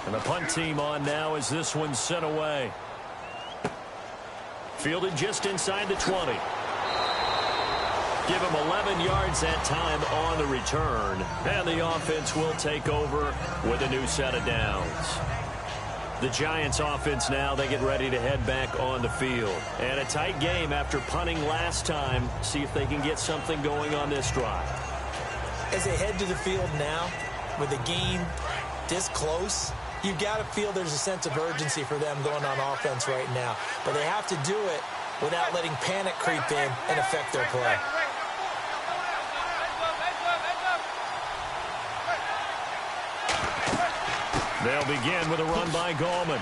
And the punt team on now as this one's sent away. Fielded just inside the 20. Give him 11 yards that time on the return. And the offense will take over with a new set of downs. The Giants offense now, they get ready to head back on the field. And a tight game after punting last time. See if they can get something going on this drive. As they head to the field now, with the game this close, you've got to feel there's a sense of urgency for them going on offense right now. But they have to do it without letting panic creep in and affect their play. They'll begin with a run by Gallman.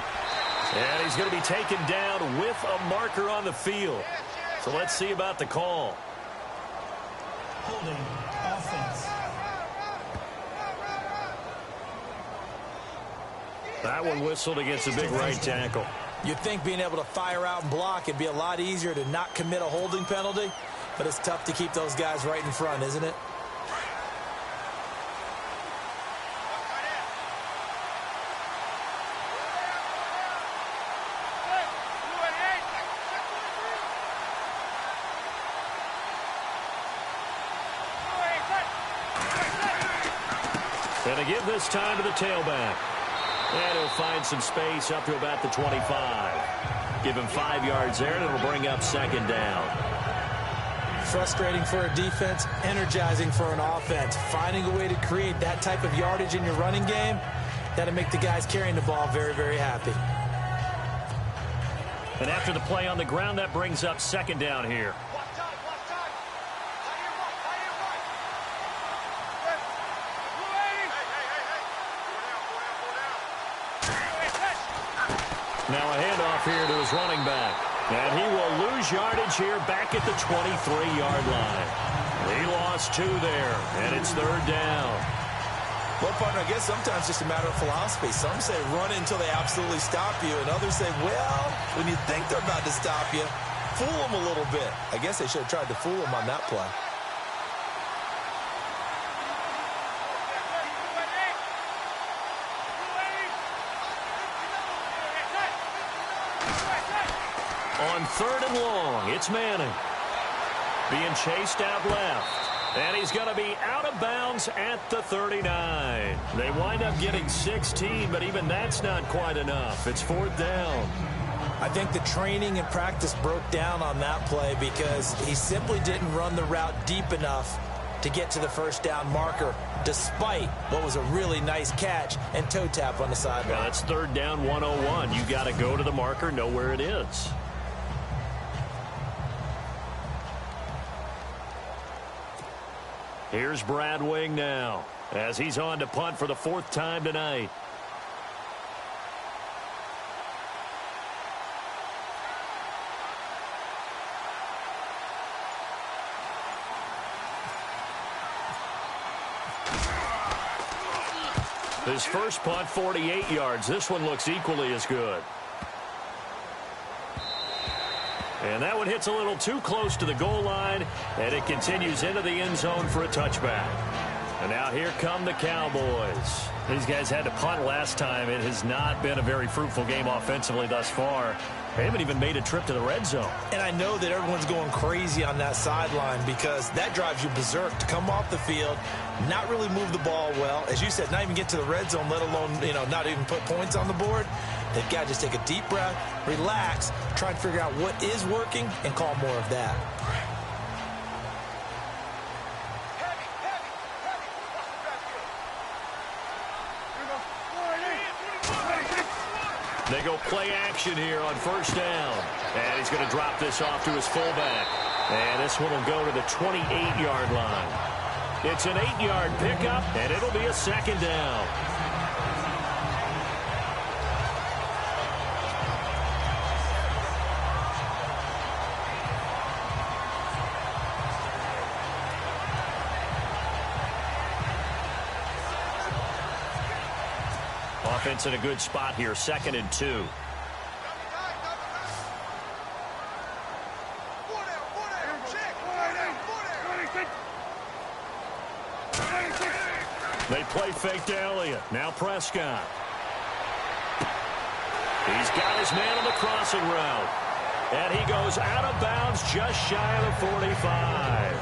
And he's going to be taken down with a marker on the field. So let's see about the call. Holding offense. That one whistled against a big right tackle. You'd think being able to fire out and block, it'd be a lot easier to not commit a holding penalty. But it's tough to keep those guys right in front, isn't it? And to give this time to the tailback. And he'll find some space up to about the 25. Give him 5 yards there, and it'll bring up second down. Frustrating for a defense, energizing for an offense. Finding a way to create that type of yardage in your running game, that'll make the guys carrying the ball very, very happy. And after the play on the ground, that brings up second down here. Now a handoff here to his running back. And he will lose yardage here back at the 23-yard line. He lost 2 there, and it's third down. Well, partner, I guess sometimes it's just a matter of philosophy. Some say run until they absolutely stop you, and others say, well, when you think they're about to stop you, fool them a little bit. I guess they should have tried to fool them on that play. On third and long, it's Manning. Being chased out left. And he's going to be out of bounds at the 39. They wind up getting 16, but even that's not quite enough. It's fourth down. I think the training and practice broke down on that play because he simply didn't run the route deep enough to get to the first down marker, despite what was a really nice catch and toe tap on the sideline. Yeah, that's third down 101. You got to go to the marker, know where it is. Here's Brad Wing now as he's on to punt for the 4th time tonight. His first punt, 48 yards. This one looks equally as good. And that one hits a little too close to the goal line, and it continues into the end zone for a touchback. And now here come the Cowboys. These guys had to punt last time. It has not been a very fruitful game offensively thus far. They haven't even made a trip to the red zone. And I know that everyone's going crazy on that sideline because that drives you berserk to come off the field, not really move the ball well. As you said, not even get to the red zone, let alone, not even put points on the board. They've got to just take a deep breath, relax, try and figure out what is working, and call more of that. They go play action here on first down. And he's going to drop this off to his fullback. And this one will go to the 28-yard line. It's an 8-yard pickup, and it'll be a second down. Offense in a good spot here, 2nd and 2. They play fake to Elliott. Now Prescott. He's got his man on the crossing route. And he goes out of bounds just shy of the 45.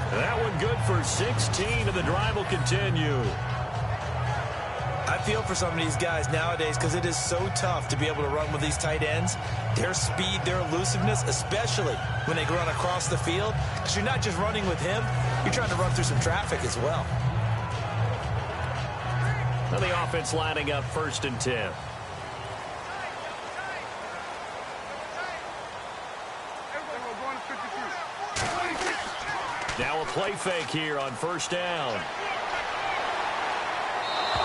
That one good for 16, and the drive will continue. I feel for some of these guys nowadays because it is so tough to be able to run with these tight ends. Their speed, their elusiveness, especially when they run across the field. Because you're not just running with him, you're trying to run through some traffic as well. Now the offense lining up 1st and 10. Now a play fake here on 1st down.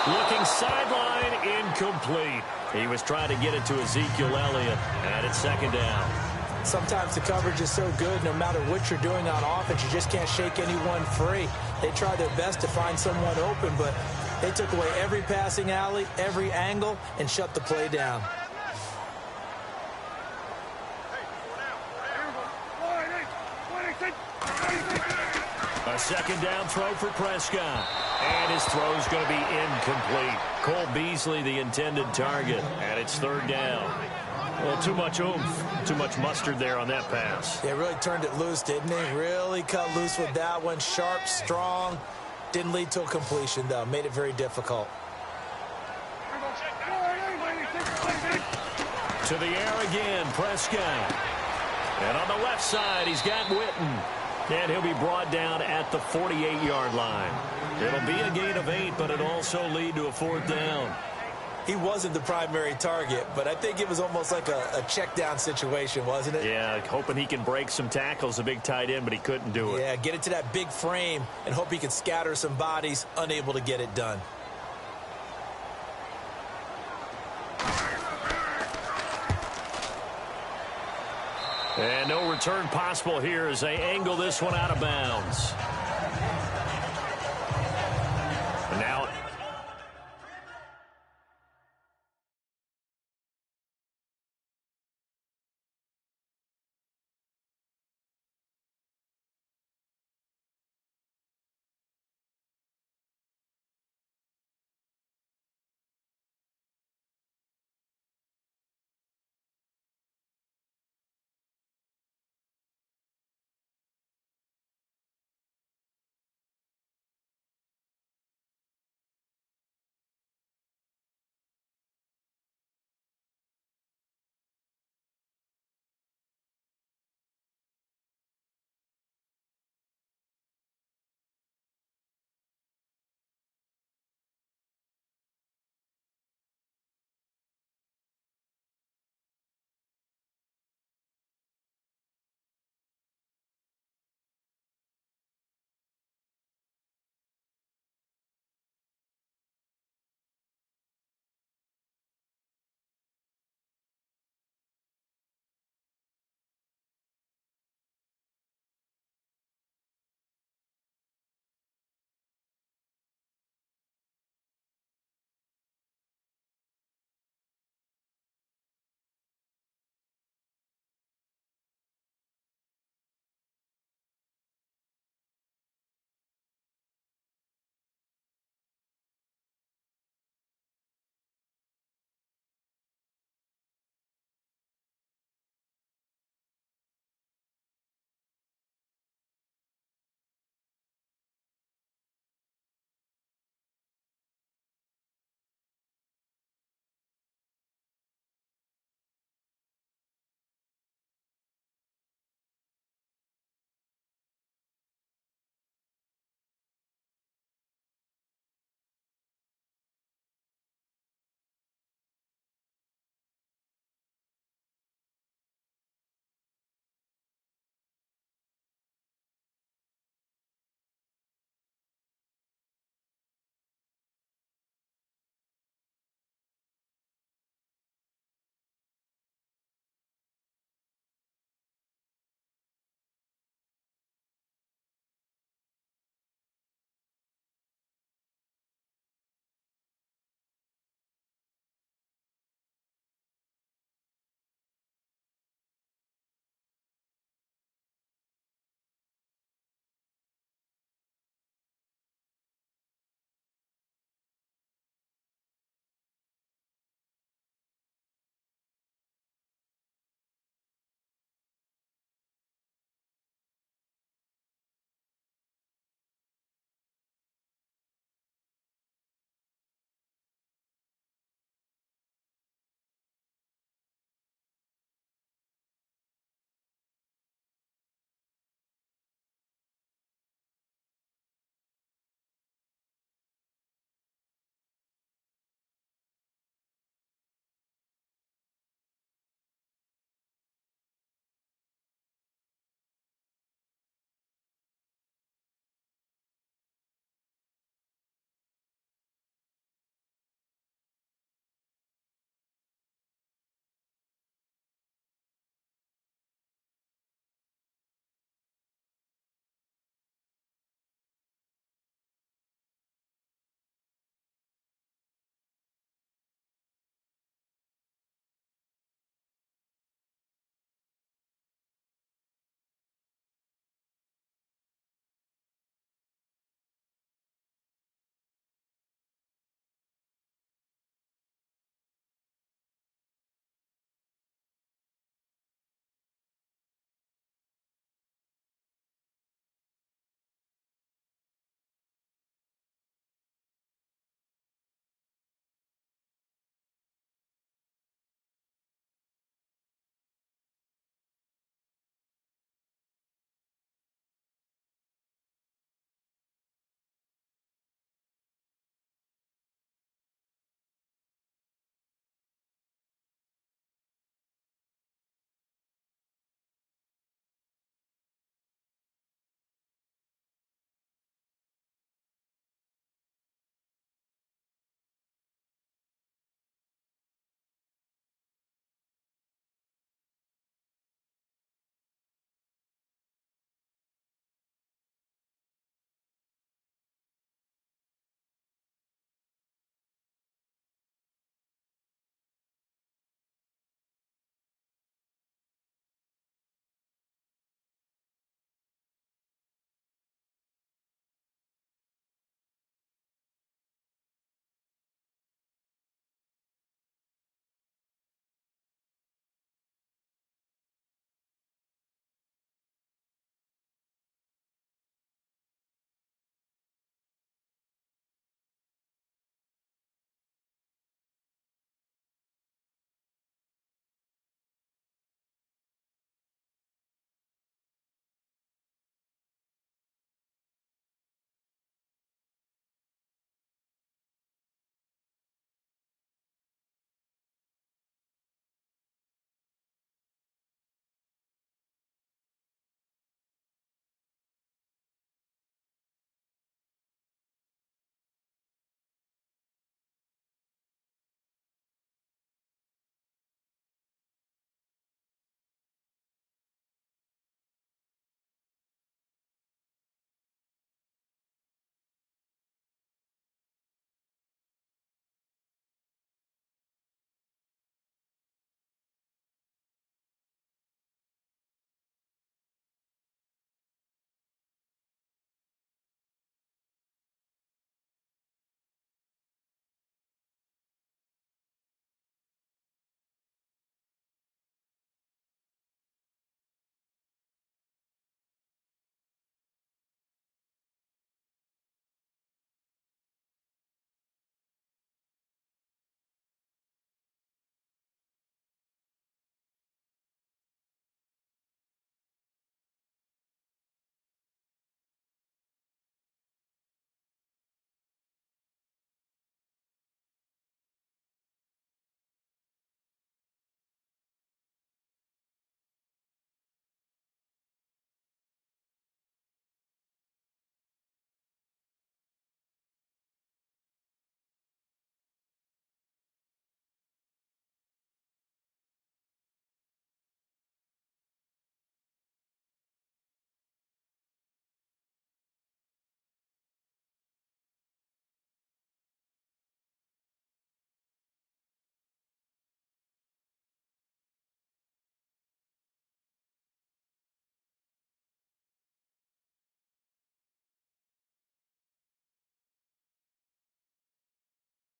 Looking sideline, incomplete. He was trying to get it to Ezekiel Elliott, and it's 2nd down. Sometimes the coverage is so good, no matter what you're doing on offense, you just can't shake anyone free. They try their best to find someone open, but they took away every passing alley, every angle, and shut the play down. A 2nd down throw for Prescott. And his throw's going to be incomplete. Cole Beasley, the intended target. And it's 3rd down. Well, too much oomph, too much mustard there on that pass. They really turned it loose, didn't they? Really cut loose with that one. Sharp, strong. Didn't lead to a completion, though. Made it very difficult. To the air again, Prescott. And on the left side, he's got Witten. And he'll be brought down at the 48-yard line. It'll be a gain of 8, but it'll also lead to a 4th down. He wasn't the primary target, but I think it was almost like a check down situation, wasn't it? Yeah, hoping he can break some tackles, a big tight end, but he couldn't do it. Yeah, get it to that big frame and hope he can scatter some bodies, unable to get it done. And no return possible here as they angle this one out of bounds.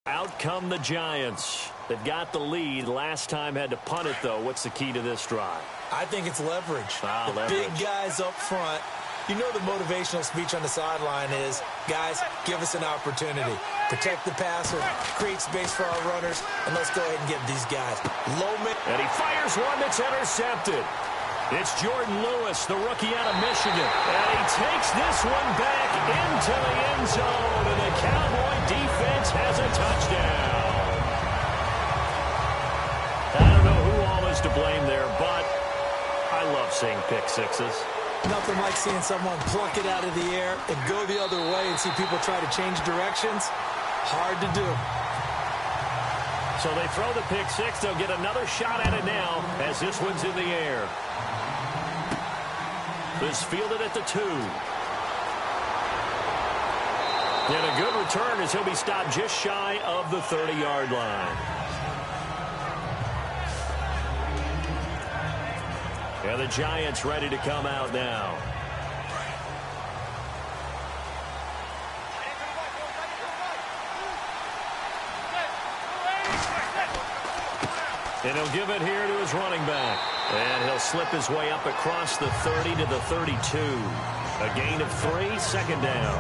Out come the Giants. They've got the lead. Last time had to punt it, though. What's the key to this drive? I think it's leverage. Leverage. Big guys up front. You know the motivational speech on the sideline is, guys, give us an opportunity. Protect the passer, create space for our runners, and let's go ahead and get these guys. And he fires one that's intercepted. It's Jordan Lewis, the rookie out of Michigan. And he takes this one back into the end zone, and the Cowboy defense has a touchdown. I don't know who all is to blame there, but I love seeing pick sixes. Nothing like seeing someone pluck it out of the air and go the other way and see people try to change directions. Hard to do. So they throw the pick six. They'll get another shot at it now as this one's in the air. This fielded at the 2. And a good return as he'll be stopped just shy of the 30-yard line. And the Giants ready to come out now. And he'll give it here to his running back. And he'll slip his way up across the 30 to the 32. A gain of 3, second down.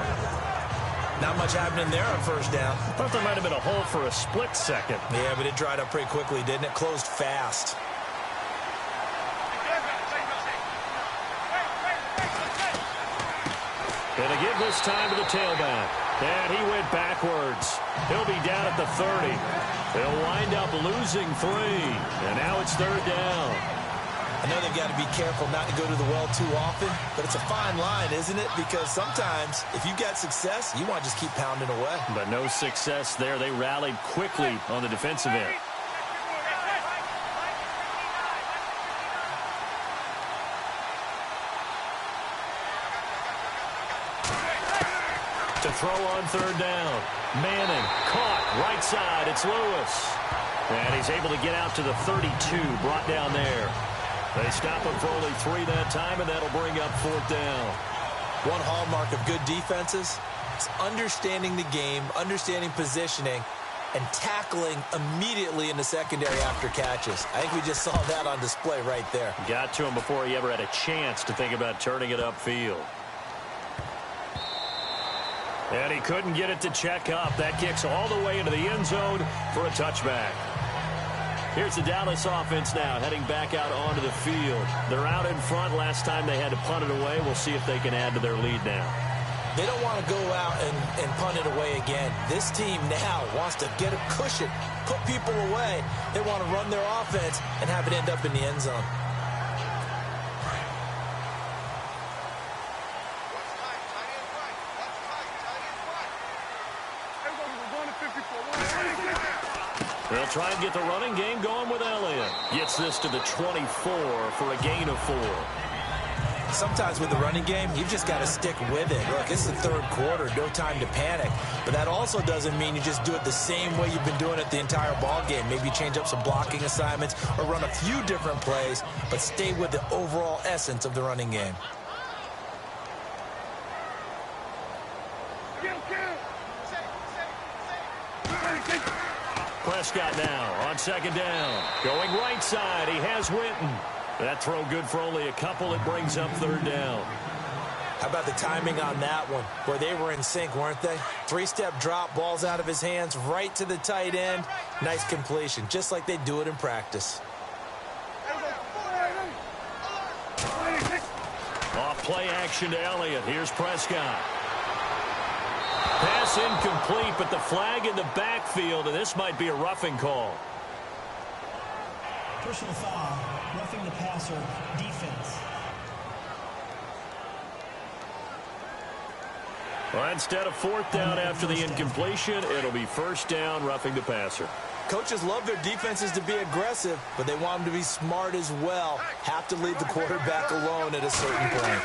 Not much happening there on first down. I thought there might have been a hole for a split second. Yeah, but it dried up pretty quickly, didn't it? Closed fast. And a give this time to the tailback. And he went backwards. He'll be down at the 30. They'll wind up losing 3. And now it's third down. I know they've got to be careful not to go to the well too often, but it's a fine line, isn't it? Because sometimes, if you've got success, you want to just keep pounding away. But no success there. They rallied quickly on the defensive end. To throw on third down. Manning caught right side. It's Lewis. And he's able to get out to the 32. Brought down there. They stop him for only 3 that time, and that'll bring up fourth down. One hallmark of good defenses is understanding the game, understanding positioning, and tackling immediately in the secondary after catches. I think we just saw that on display right there. Got to him before he ever had a chance to think about turning it upfield. And he couldn't get it to check up. That kicks all the way into the end zone for a touchback. Here's the Dallas offense now, heading back out onto the field. They're out in front. Last time they had to punt it away. We'll see if they can add to their lead now. They don't want to go out and punt it away again. This team now wants to get a cushion, put people away. They want to run their offense and have it end up in the end zone. They'll try and get the running game going with Elliott. Gets this to the 24 for a gain of 4. Sometimes with the running game, you've just got to stick with it. Look, it's the third quarter, no time to panic. But that also doesn't mean you just do it the same way you've been doing it the entire ball game. Maybe change up some blocking assignments or run a few different plays, but stay with the overall essence of the running game. Prescott now on second down. Going right side. He has Winton. That throw good for only a couple. It brings up third down. How about the timing on that one? Where they were in sync, weren't they? 3-step drop, balls out of his hands, right to the tight end. Nice completion, just like they do it in practice. Off play action to Elliott. Here's Prescott. Pass incomplete, but the flag in the backfield, and this might be a roughing call. Personal foul, roughing the passer, defense. Well, instead of fourth down after the incompletion, it'll be first down, roughing the passer. Coaches love their defenses to be aggressive, but they want them to be smart as well. Have to leave the quarterback alone at a certain point.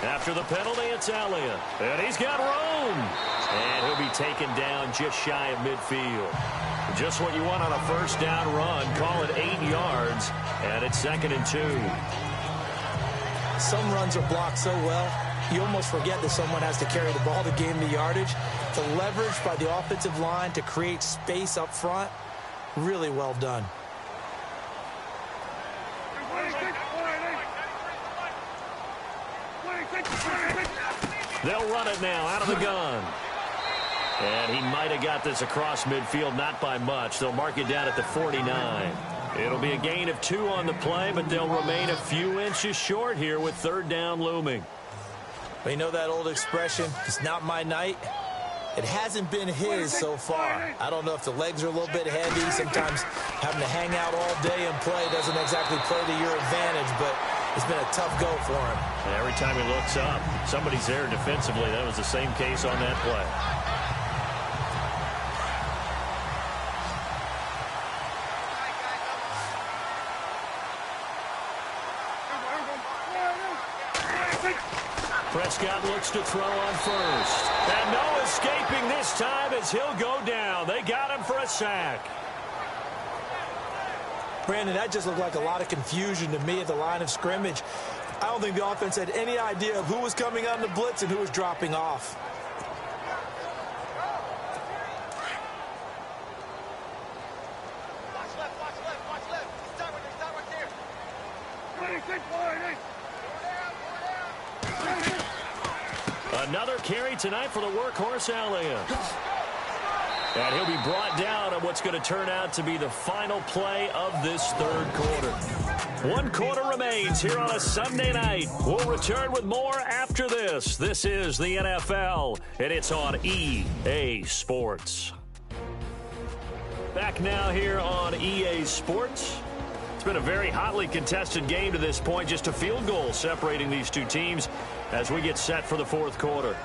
After the penalty, it's Elliott. And he's got room. And he'll be taken down just shy of midfield. Just what you want on a first down run. Call it 8 yards. And it's 2nd and 2. Some runs are blocked so well, you almost forget that someone has to carry the ball to gain the yardage. The leverage by the offensive line to create space up front, really well done. They'll run it now out of the gun. And he might have got this across midfield, not by much. They'll mark it down at the 49. It'll be a gain of 2 on the play, but they'll remain a few inches short here with third down looming. Well, you know that old expression, it's not my night. It hasn't been his so far. I don't know if the legs are a little bit heavy. Sometimes having to hang out all day and play doesn't exactly play to your advantage, but it's been a tough go for him. And every time he looks up, somebody's there defensively. That was the same case on that play. Prescott looks to throw on first. And no escaping this time as he'll go down. They got him for a sack. Brandon, that just looked like a lot of confusion to me at the line of scrimmage. I don't think the offense had any idea of who was coming on the blitz and who was dropping off. Another carry tonight for the workhorse Elliott. And he'll be brought down on what's going to turn out to be the final play of this third quarter. 1 quarter remains here on a Sunday night. We'll return with more after this. This is the NFL, and it's on EA Sports. Back now here on EA Sports. It's been a very hotly contested game to this point. Just a field goal separating these two teams as we get set for the fourth quarter.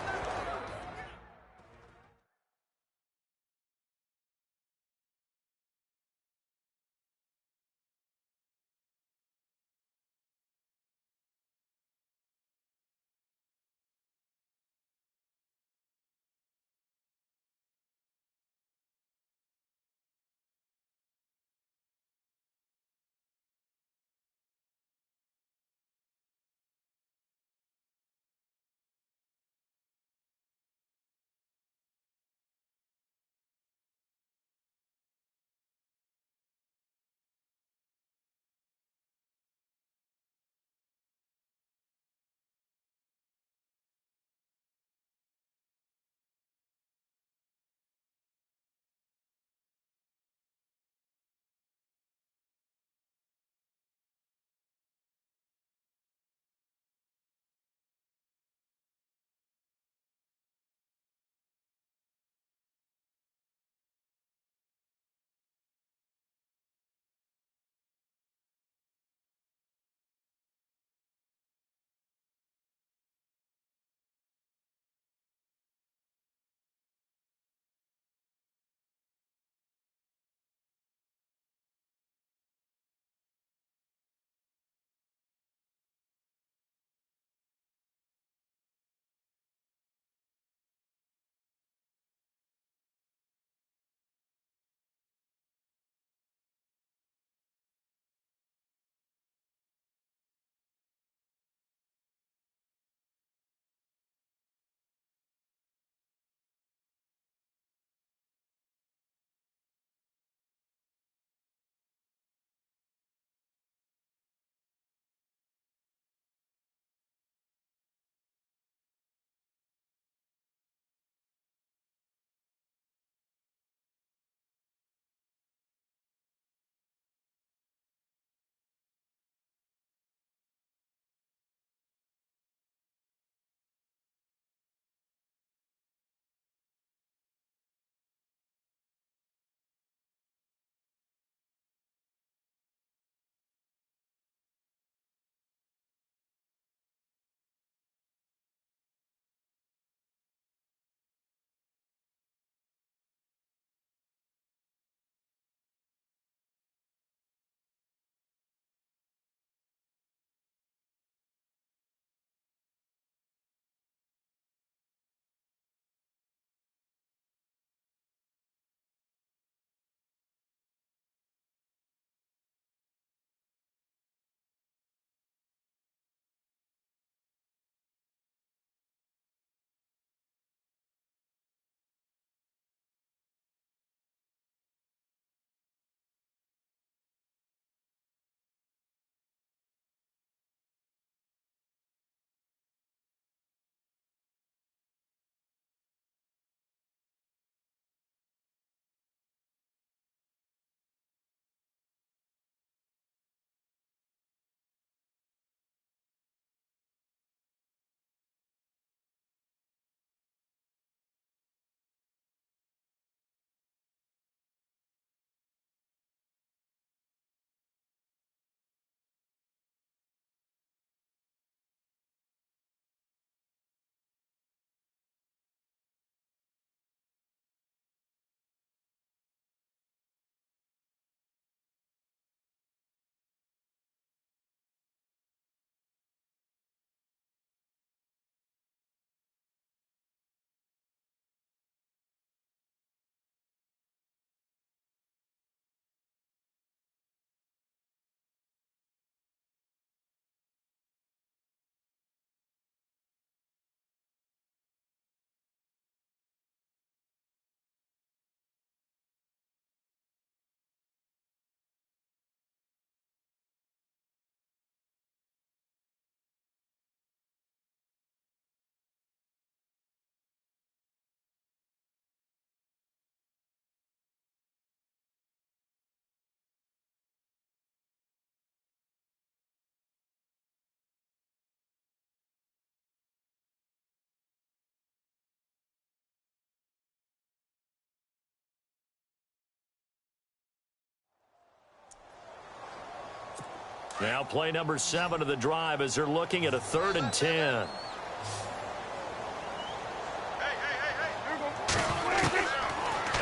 Now play number 7 of the drive as they're looking at a 3rd and 10.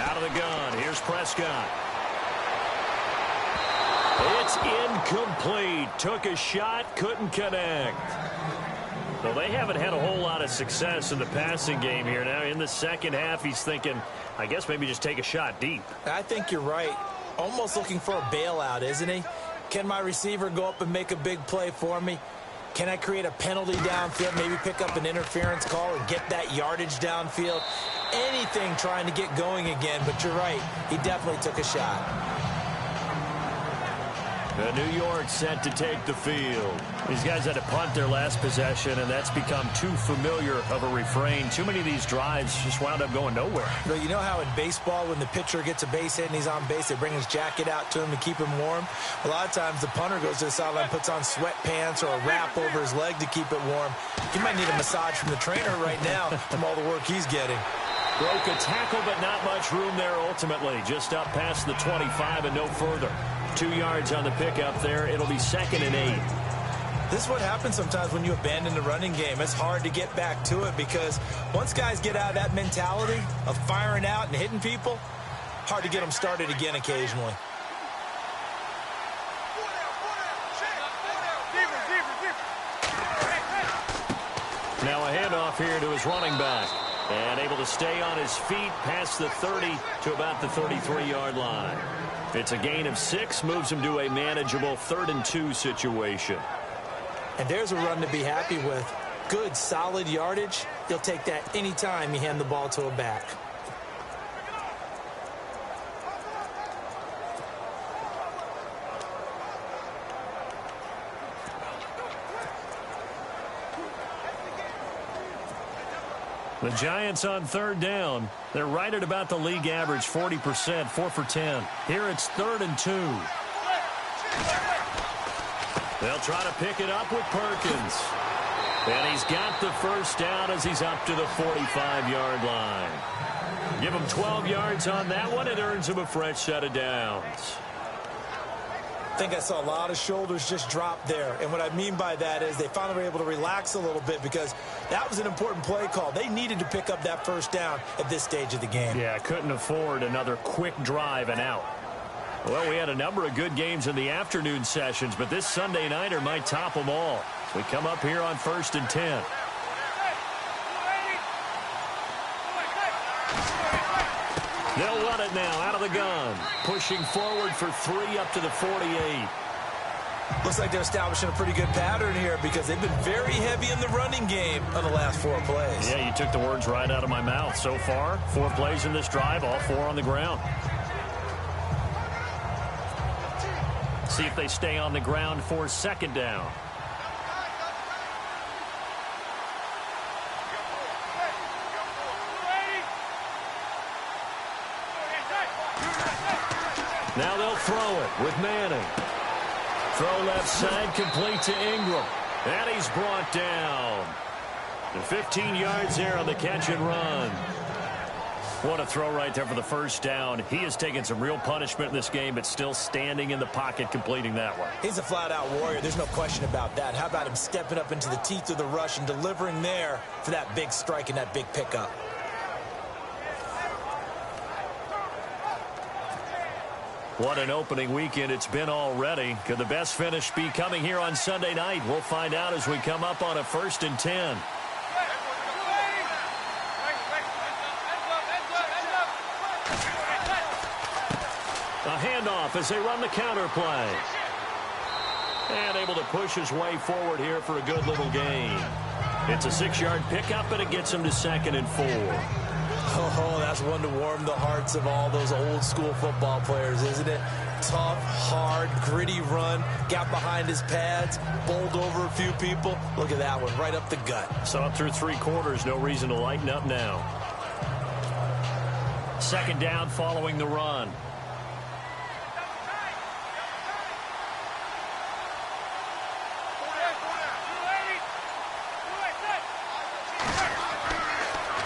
Out of the gun. Here's Prescott. It's incomplete. Took a shot, couldn't connect. Well, they haven't had a whole lot of success in the passing game here. Now in the second half, he's thinking, I guess maybe just take a shot deep. I think you're right. Almost looking for a bailout, isn't he? Can my receiver go up and make a big play for me? Can I create a penalty downfield, maybe pick up an interference call or get that yardage downfield? Anything trying to get going again, but you're right. He definitely took a shot. New York set to take the field. These guys had to punt their last possession, and that's become too familiar of a refrain. Too many of these drives just wound up going nowhere. You know how in baseball, when the pitcher gets a base hit and he's on base, they bring his jacket out to him to keep him warm? A lot of times the punter goes to the sideline, puts on sweatpants or a wrap over his leg to keep it warm. He might need a massage from the trainer right now from all the work he's getting. Broke a tackle, but not much room there ultimately. Just up past the 25 and no further. 2 yards on the pickup there. It'll be 2nd and 8. This is what happens sometimes when you abandon the running game. It's hard to get back to it because once guys get out of that mentality of firing out and hitting people, hard to get them started again occasionally. Now a handoff here to his running back. And able to stay on his feet past the 30 to about the 33-yard line. It's a gain of 6, moves him to a manageable 3rd and 2 situation. And there's a run to be happy with. Good, solid yardage. He'll take that any time you hand the ball to a back. The Giants on 3rd down. They're right at about the league average, 40%, 4 for 10. Here it's 3rd and 2. They'll try to pick it up with Perkins. And he's got the first down as he's up to the 45-yard line. Give him 12 yards on that one. It earns him a fresh set of downs. I think I saw a lot of shoulders just drop there. And what I mean by that is they finally were able to relax a little bit because that was an important play call. They needed to pick up that first down at this stage of the game. Yeah, couldn't afford another quick drive and out. Well, we had a number of good games in the afternoon sessions, but this Sunday nighter might top them all. So we come up here on 1st and 10. They'll run it now out of the gun. Pushing forward for 3 up to the 48. Looks like they're establishing a pretty good pattern here because they've been very heavy in the running game on the last 4 plays. Yeah, you took the words right out of my mouth. So far, 4 plays in this drive, all 4 on the ground. See if they stay on the ground for 2nd down. Now they'll throw it with Manning. Throw left side, complete to Ingram. And he's brought down. And 15 yards there on the catch and run. What a throw right there for the first down. He has taken some real punishment in this game, but still standing in the pocket, completing that one. He's a flat-out warrior. There's no question about that. How about him stepping up into the teeth of the rush and delivering there for that big strike and that big pickup? What an opening weekend it's been already. Could the best finish be coming here on Sunday night? We'll find out as we come up on a 1st and 10. A handoff as they run the counter play. And able to push his way forward here for a good little gain. It's a 6-yard pickup, and it gets him to 2nd and 4. Oh, that's one to warm the hearts of all those old-school football players, isn't it? Tough, hard, gritty run, got behind his pads, bowled over a few people. Look at that one, right up the gut. So up through 3 quarters, no reason to lighten up now. 2nd down following the run.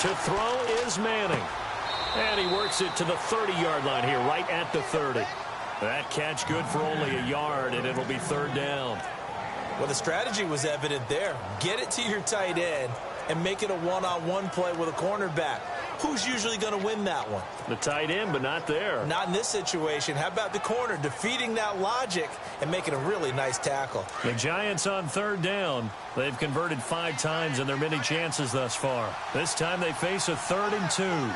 To throw is Manning. And he works it to the 30-yard line here, right at the 30. That catch good for only a yard, and it'll be third down. Well, the strategy was evident there. Get it to your tight end and make it a one-on-one play with a cornerback. Who's usually going to win that one? The tight end, but not there. Not in this situation. How about the corner defeating that logic and making a really nice tackle? The Giants on third down. They've converted 5 times in their many chances thus far. This time they face a 3rd and 2.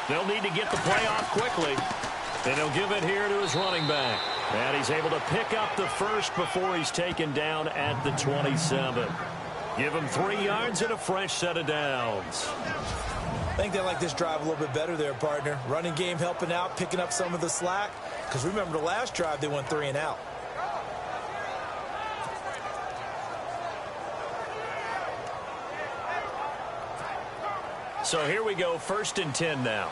They'll need to get the play off quickly. And he'll give it here to his running back. And he's able to pick up the first before he's taken down at the 27. Give him 3 yards and a fresh set of downs. I think they like this drive a little bit better there, partner. Running game helping out, picking up some of the slack. Because remember the last drive, they went 3 and out. So here we go, 1st and 10 now.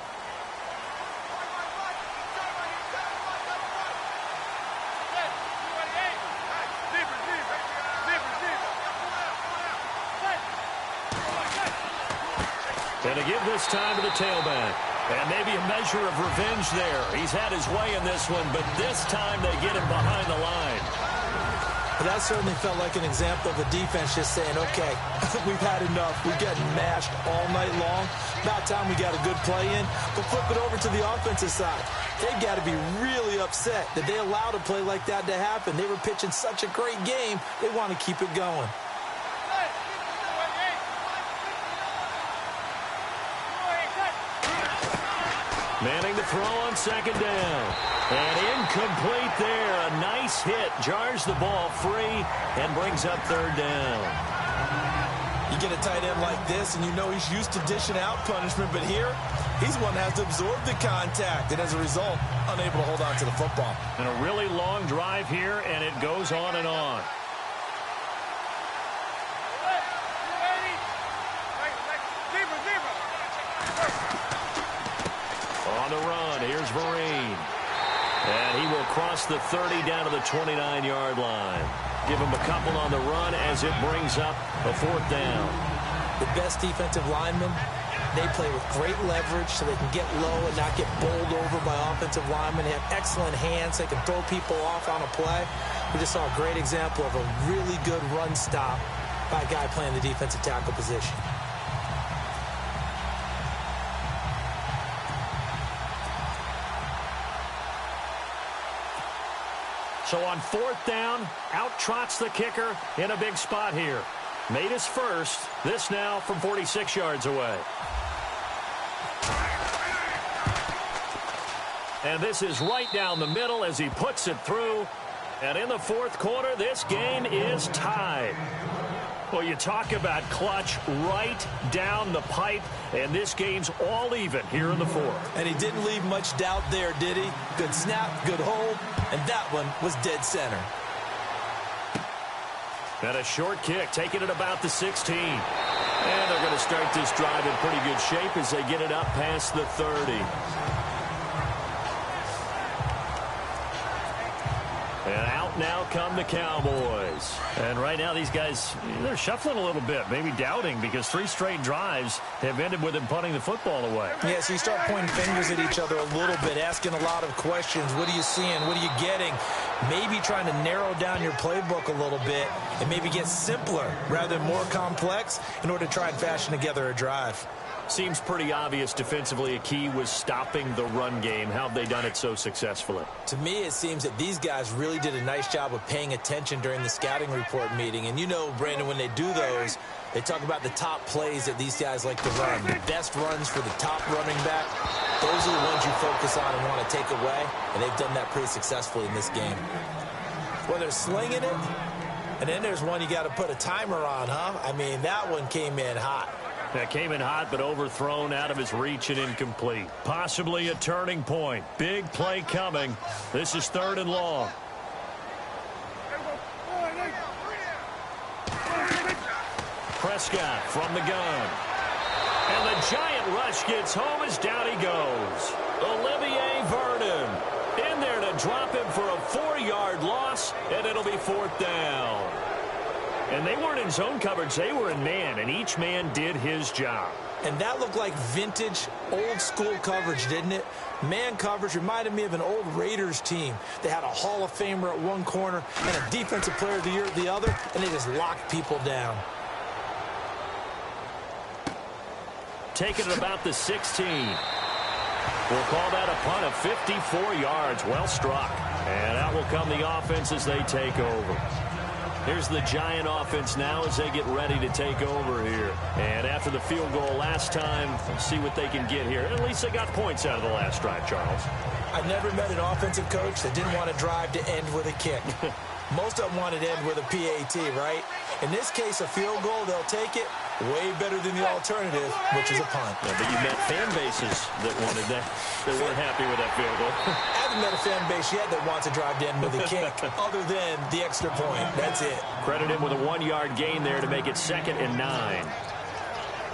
And to give this time to the tailback. And maybe a measure of revenge there. He's had his way in this one, but this time they get him behind the line. But that certainly felt like an example of the defense just saying, okay, we've had enough. We've gotten mashed all night long. About time we got a good play in. But flip it over to the offensive side. They've got to be really upset that they allowed a play like that to happen. They were pitching such a great game. They want to keep it going. Manning to throw on 2nd down. And incomplete there. A nice hit. Jars the ball free and brings up 3rd down. You get a tight end like this, and you know he's used to dishing out punishment. But here, he's one that has to absorb the contact. And as a result, unable to hold on to the football. And a really long drive here, and it goes on and on. On the run, here's Vereen. And he will cross the 30 down to the 29-yard line. Give him a couple on the run as it brings up a 4th down. The best defensive linemen, they play with great leverage so they can get low and not get bowled over by offensive linemen. They have excellent hands. They can throw people off on a play. We just saw a great example of a really good run stop by a guy playing the defensive tackle position. So on 4th down, out trots the kicker in a big spot here. Made his first. This now from 46 yards away. And this is right down the middle as he puts it through. And in the 4th quarter, this game is tied. Well, you talk about clutch right down the pipe, and this game's all even here in the 4th. And he didn't leave much doubt there, did he? Good snap, good hold, and that one was dead center. And a short kick, taking it about the 16. And they're going to start this drive in pretty good shape as they get it up past the 30. And out now come the Cowboys. And right now these guys, they're shuffling a little bit, maybe doubting, because 3 straight drives have ended with them punting the football away. Yeah, so you start pointing fingers at each other a little bit, asking a lot of questions. What are you seeing? What are you getting? Maybe trying to narrow down your playbook a little bit and maybe get simpler rather than more complex in order to try and fashion together a drive. Seems pretty obvious defensively a key was stopping the run game. How have they done it so successfully? To me, it seems that these guys really did a nice job of paying attention during the scouting report meeting. And you know, Brandon, when they do those, they talk about the top plays that these guys like to run. The best runs for the top running back. Those are the ones you focus on and want to take away. And they've done that pretty successfully in this game. Well, they're slinging it. And then there's one you got to put a timer on, huh? I mean, that one came in hot. That came in hot, but overthrown, out of his reach and incomplete. Possibly a turning point. Big play coming. This is 3rd and long. Prescott from the gun. And the giant rush gets home as down he goes. Olivier Vernon in there to drop him for a 4-yard loss, and it'll be 4th down. And they weren't in zone coverage. They were in man, and each man did his job. And that looked like vintage, old-school coverage, didn't it? Man coverage reminded me of an old Raiders team. They had a Hall of Famer at one corner and a Defensive Player of the Year at the other, and they just locked people down. Taking it about the 16. We'll call that a punt of 54 yards. Well struck. And out will come the offense as they take over. Here's the Giant offense now as they get ready to take over here. And after the field goal last time, let's see what they can get here. At least they got points out of the last drive, Charles. I've never met an offensive coach that didn't want to drive to end with a kick. Most of them wanted to end with a PAT, right? In this case, a field goal, they'll take it. Way better than the alternative, which is a punt. Yeah, but you met fan bases that wanted that. They weren't happy with that field goal. I haven't met a fan base yet that wants to drive to end with a kick other than the extra point. That's it. Credit him with a 1-yard gain there to make it 2nd and 9.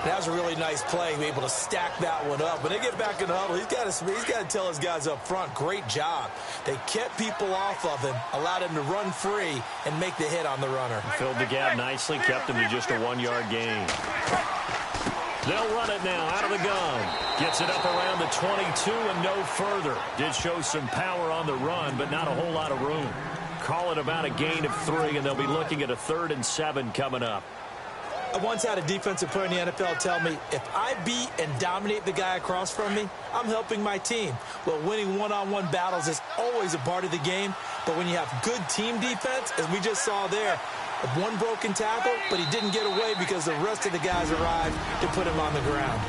That was a really nice play, able to stack that one up. When they get back in the huddle, he's got to tell his guys up front, great job. They kept people off of him, allowed him to run free, and make the hit on the runner. Filled the gap nicely, kept him to just a 1-yard gain. They'll run it now out of the gun. Gets it up around the 22 and no further. Did show some power on the run, but not a whole lot of room. Call it about a gain of 3, and they'll be looking at a 3rd and 7 coming up. I once had a defensive player in the NFL tell me, if I beat and dominate the guy across from me, I'm helping my team. Well, winning one-on-one battles is always a part of the game, but when you have good team defense, as we just saw there, one broken tackle, but he didn't get away because the rest of the guys arrived to put him on the ground.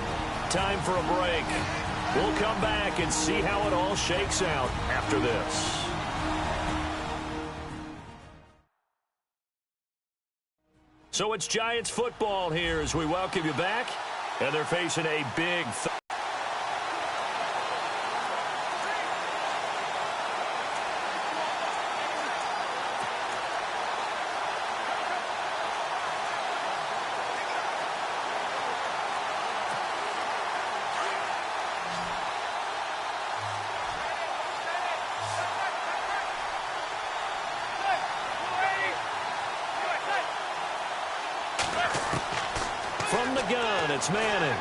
Time for a break. We'll come back and see how it all shakes out after this. So it's Giants football here as we welcome you back, and they're facing a big from the gun, it's Madden.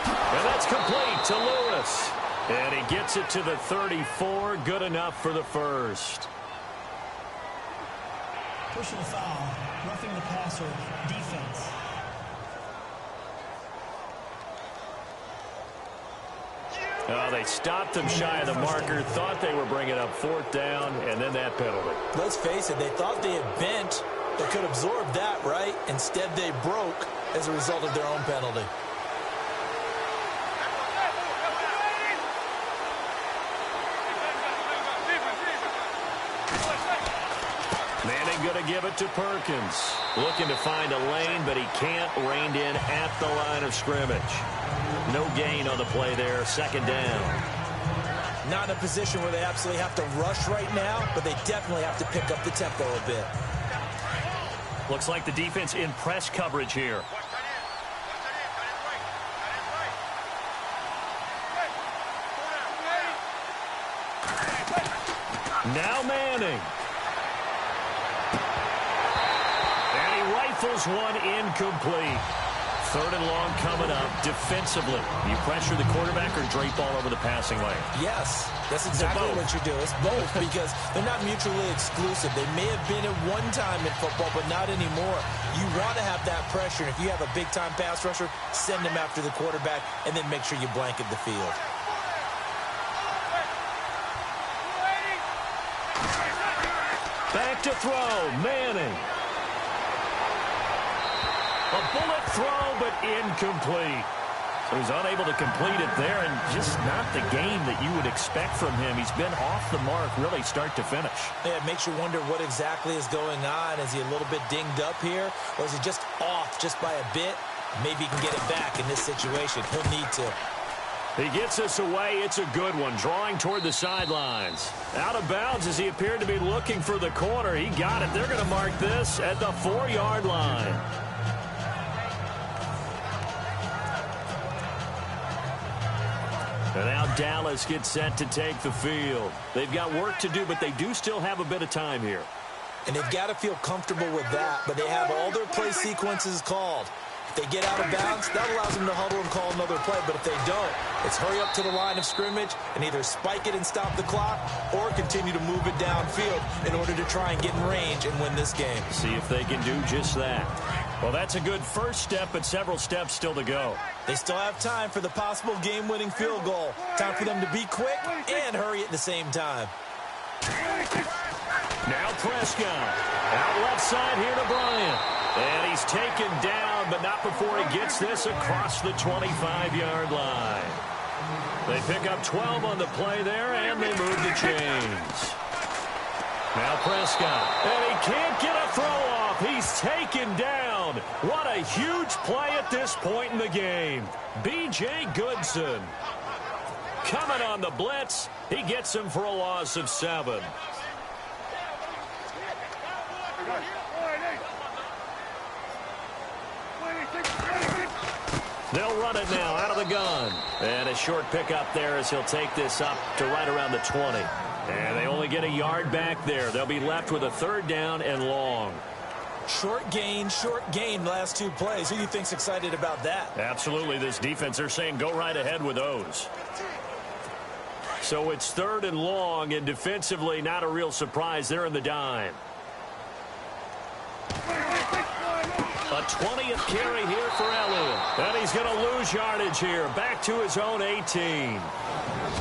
And that's complete to Lewis. And he gets it to the 34. Good enough for the first. Personal foul, roughing the passer, defense. They stopped him shy of the marker, thought they were bringing up 4th down, and then that penalty. Let's face it, they thought they had bent. They could absorb that, right? Instead, they broke as a result of their own penalty. Manning going to give it to Perkins. Looking to find a lane, but he can't. Reined in at the line of scrimmage. No gain on the play there. 2nd down. Not in a position where they absolutely have to rush right now, but they definitely have to pick up the tempo a bit. Looks like the defense in press coverage here. Now Manning. And he rifles one incomplete. 3rd and long coming up. Defensively, you pressure the quarterback or drape all over the passing lane? Yes, that's exactly what you do. It's both because they're not mutually exclusive. They may have been at one time in football, but not anymore. You want to have that pressure. If you have a big-time pass rusher, send him after the quarterback, and then make sure you blanket the field. Back to throw, Manning. A bullet throw, but incomplete. So he's unable to complete it there, and just not the game that you would expect from him. He's been off the mark really start to finish. Yeah, it makes you wonder what exactly is going on. Is he a little bit dinged up here, or is he just off just by a bit? Maybe he can get it back in this situation. He'll need to. He gets us away. It's a good one. Drawing toward the sidelines. Out of bounds as he appeared to be looking for the corner. He got it. They're going to mark this at the 4-yard line. And now Dallas gets set to take the field. They've got work to do, but they do still have a bit of time here. And they've got to feel comfortable with that, but they have all their play sequences called. If they get out of bounds, that allows them to huddle and call another play. But if they don't, it's hurry up to the line of scrimmage and either spike it and stop the clock or continue to move it downfield in order to try and get in range and win this game. See if they can do just that. Well, that's a good first step, but several steps still to go. They still have time for the possible game-winning field goal. Time for them to be quick and hurry at the same time. Now Prescott. Out left side here to Bryant. And he's taken down, but not before he gets this across the 25-yard line. They pick up 12 on the play there, and they move the chains. Now Prescott. And he can't get a throw off. He's taken down. What a huge play at this point in the game. B.J. Goodson. Coming on the blitz. He gets him for a loss of 7. They'll run it now out of the gun. And a short pickup there as he'll take this up to right around the 20. And they only get a yard back there. They'll be left with a 3rd down and long. Short gain, last 2 plays. Who do you think's excited about that? Absolutely. This defense, they're saying go right ahead with those. So it's 3rd and long, and defensively not a real surprise. They're in the dime. A 20th carry here for Elliott. And he's going to lose yardage here. Back to his own 18.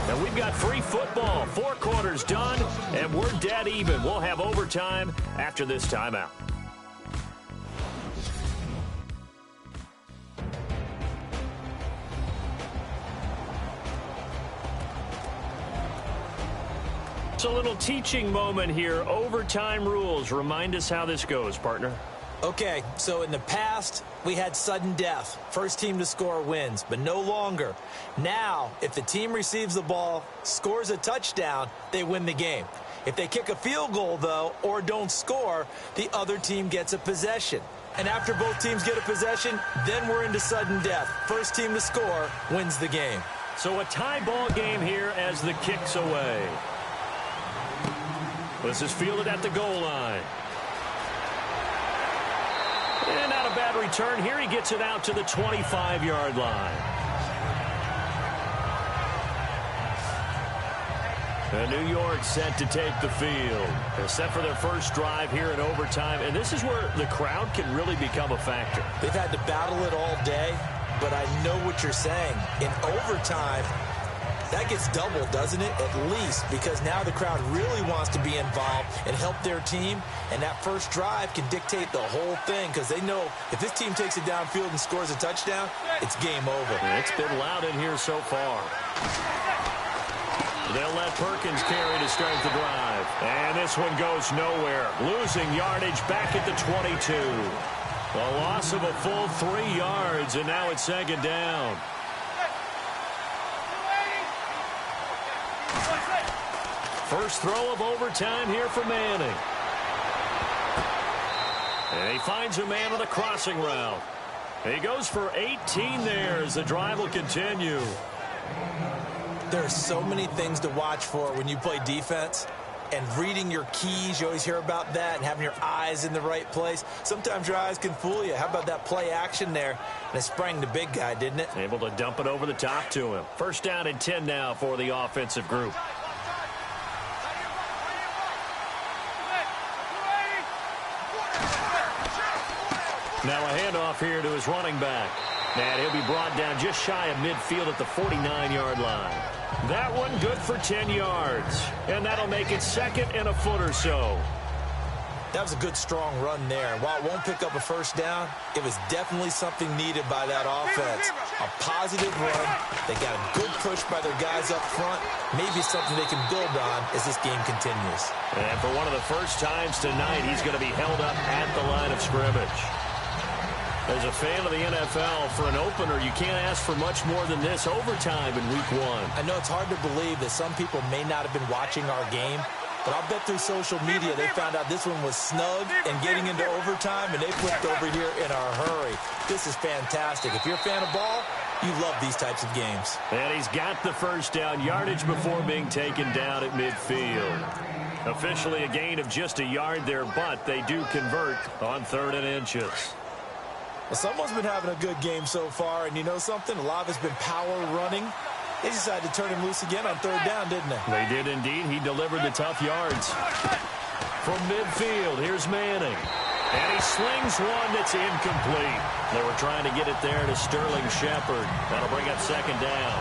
And we've got free football. 4 quarters done, and we're dead even. We'll have overtime after this timeout. It's a little teaching moment here. Overtime rules. Remind us how this goes, partner. Okay, so in the past, we had sudden death. First team to score wins, but no longer. Now, if the team receives the ball, scores a touchdown, they win the game. If they kick a field goal, though, or don't score, the other team gets a possession. And after both teams get a possession, then we're into sudden death. First team to score wins the game. So a tie ball game here as the kick's away. This is fielded at the goal line. And not a bad return here. He gets it out to the 25-yard line. And New York set to take the field. They're set for their first drive here in overtime. And this is where the crowd can really become a factor. They've had to battle it all day, but I know what you're saying. In overtime, that gets doubled, doesn't it? At least, because now the crowd really wants to be involved and help their team, and that first drive can dictate the whole thing because they know if this team takes it downfield and scores a touchdown, it's game over. It's been loud in here so far. They'll let Perkins carry to start the drive. And this one goes nowhere. Losing yardage back at the 22. A loss of a full 3 yards, and now it's 2nd down. First throw of overtime here for Manning. And he finds a man on the crossing route. He goes for 18 there as the drive will continue. There are so many things to watch for when you play defense. And reading your keys, you always hear about that, and having your eyes in the right place. Sometimes your eyes can fool you. How about that play action there? And it sprang the big guy, didn't it? Able to dump it over the top to him. First down and 10 now for the offensive group. Now a handoff here to his running back. And he'll be brought down just shy of midfield at the 49-yard line. That one good for 10 yards. And that'll make it 2nd and a foot or so. That was a good, strong run there. While it won't pick up a first down, it was definitely something needed by that offense. A positive run. They got a good push by their guys up front. Maybe something they can build on as this game continues. And for one of the first times tonight, he's going to be held up at the line of scrimmage. As a fan of the NFL, for an opener, you can't ask for much more than this overtime in Week 1. I know it's hard to believe that some people may not have been watching our game, but I'll bet through social media they found out this one was snug and getting into overtime, and they flipped over here in a hurry. This is fantastic. If you're a fan of ball, you love these types of games. And he's got the first down, yardage before being taken down at midfield. Officially a gain of just a yard there, but they do convert on 3rd and inches. Well, someone's been having a good game so far, and you know something? A lot of it's been power running. They decided to turn him loose again on 3rd down, didn't they? They did indeed. He delivered the tough yards. From midfield, here's Manning. And he slings one that's incomplete. They were trying to get it there to Sterling Shepard. That'll bring up 2nd down.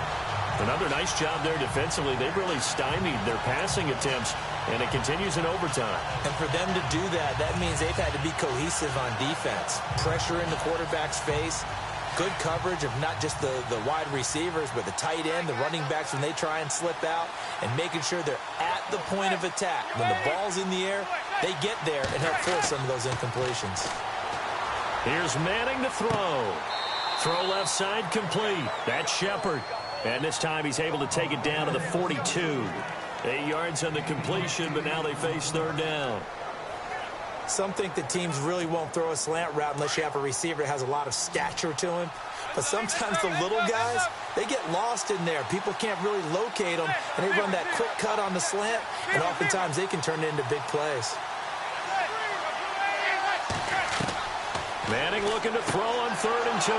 Another nice job there defensively. They've really stymied their passing attempts, and it continues in overtime. And for them to do that, that means they've had to be cohesive on defense. Pressure in the quarterback's face. Good coverage of not just the wide receivers, but the tight end, the running backs when they try and slip out, and making sure they're at the point of attack. When the ball's in the air, they get there and help force some of those incompletions. Here's Manning to throw. Throw left side complete. That's Shepard. And this time he's able to take it down to the 42. 8 yards on the completion, but now they face 3rd down. Some think that teams really won't throw a slant route unless you have a receiver that has a lot of stature to him. But sometimes the little guys, they get lost in there. People can't really locate them, and they run that quick cut on the slant, and oftentimes they can turn it into big plays. Manning looking to throw on 3rd and 2.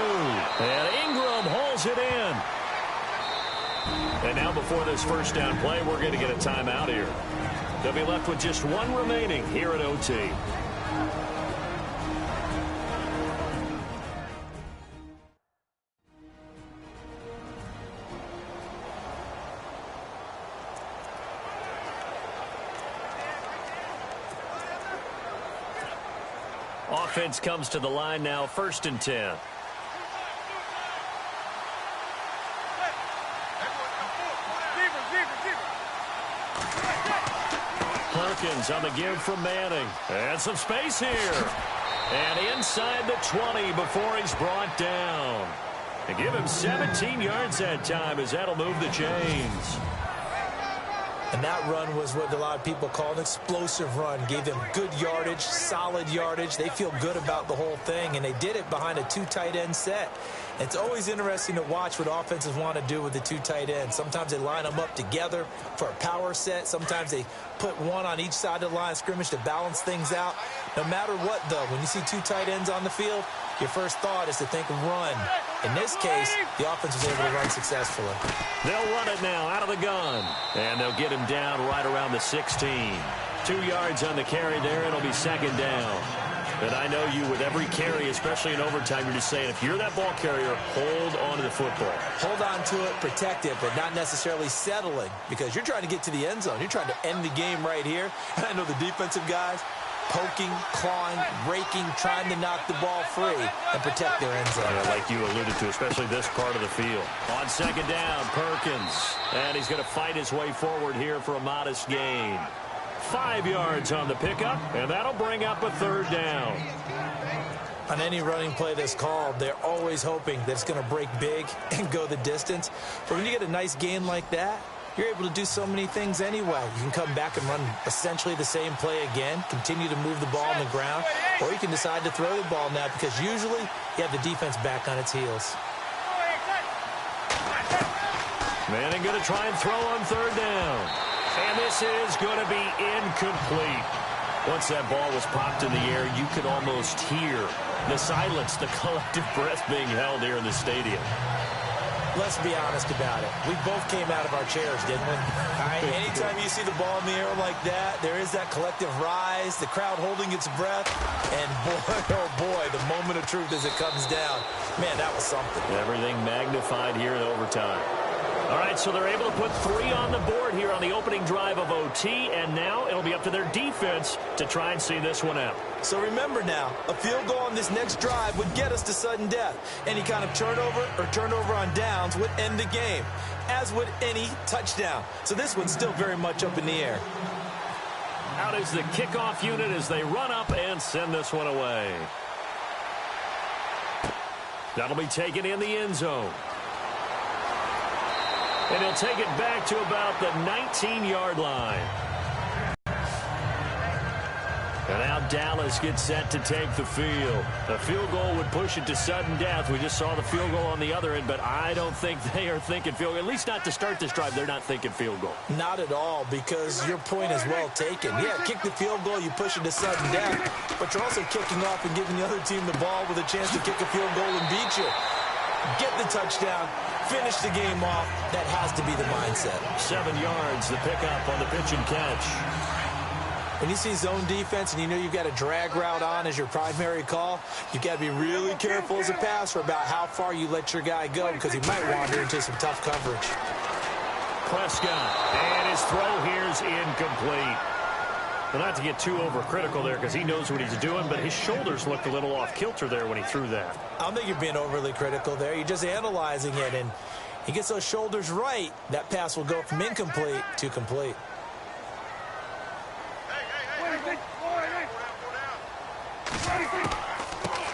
And Ingram hauls it in. And now before this first down play, we're going to get a timeout here. They'll be left with just 1 remaining here at OT. Offense comes to the line now, 1st and 10. Perkins on the give from Manning. And some space here. And inside the 20 before he's brought down. And give him 17 yards that time as that'll move the chains. And that run was what a lot of people call an explosive run. Gave them good yardage, solid yardage. They feel good about the whole thing, and they did it behind a 2 tight end set. It's always interesting to watch what offenses want to do with the 2 tight ends. Sometimes they line them up together for a power set. Sometimes they put one on each side of the line of scrimmage to balance things out. No matter what, though, when you see 2 tight ends on the field, your first thought is to think run. In this case, the offense was able to run successfully. They'll run it now out of the gun. And they'll get him down right around the 16. 2 yards on the carry there. It'll be 2nd down. And I know you, with every carry, especially in overtime, you're just saying, if you're that ball carrier, hold on to the football. Hold on to it, protect it, but not necessarily settling, because you're trying to get to the end zone. You're trying to end the game right here. And I know the defensive guys poking, clawing, raking, trying to knock the ball free and protect their end zone. Yeah, like you alluded to, especially this part of the field. On 2nd down, Perkins. And he's going to fight his way forward here for a modest gain. 5 yards on the pickup, and that'll bring up a 3rd down. On any running play that's called, they're always hoping that it's going to break big and go the distance. But when you get a nice gain like that, you're able to do so many things anyway. You can come back and run essentially the same play again, continue to move the ball on the ground, or you can decide to throw the ball now because usually you have the defense back on its heels. Manning going to try and throw on 3rd down. And this is going to be incomplete. Once that ball was popped in the air, you could almost hear the silence, the collective breath being held here in the stadium. Let's be honest about it. We both came out of our chairs, didn't we? Anytime you see the ball in the air like that, there is that collective rise, the crowd holding its breath, and boy, oh boy, the moment of truth as it comes down. Man, that was something. Everything magnified here in overtime. All right, so they're able to put 3 on the board here on the opening drive of OT, and now it'll be up to their defense to try and see this one out. So remember now, a field goal on this next drive would get us to sudden death. Any kind of turnover or turnover on downs would end the game, as would any touchdown. So this one's still very much up in the air. Out is the kickoff unit as they run up and send this one away. That'll be taken in the end zone. And he'll take it back to about the 19-yard line. And now Dallas gets set to take the field. A field goal would push it to sudden death. We just saw the field goal on the other end, but I don't think they are thinking field goal. At least not to start this drive. They're not thinking field goal. Not at all, because your point is well taken. Yeah, kick the field goal, you push it to sudden death, but you're also kicking off and giving the other team the ball with a chance to kick a field goal and beat you. Get the touchdown, finish the game off. That has to be the mindset. 7 yards, the pickup on the pitch and catch. When you see zone defense and you know you've got a drag route on as your primary call, you've got to be really careful as a passer about how far you let your guy go, because he might wander into some tough coverage. Prescott, and his throw here's incomplete. Well, not to get too overcritical there, because he knows what he's doing, but his shoulders looked a little off kilter there when he threw that. I don't think you're being overly critical there. You're just analyzing it, and he gets those shoulders right. That pass will go from incomplete to complete.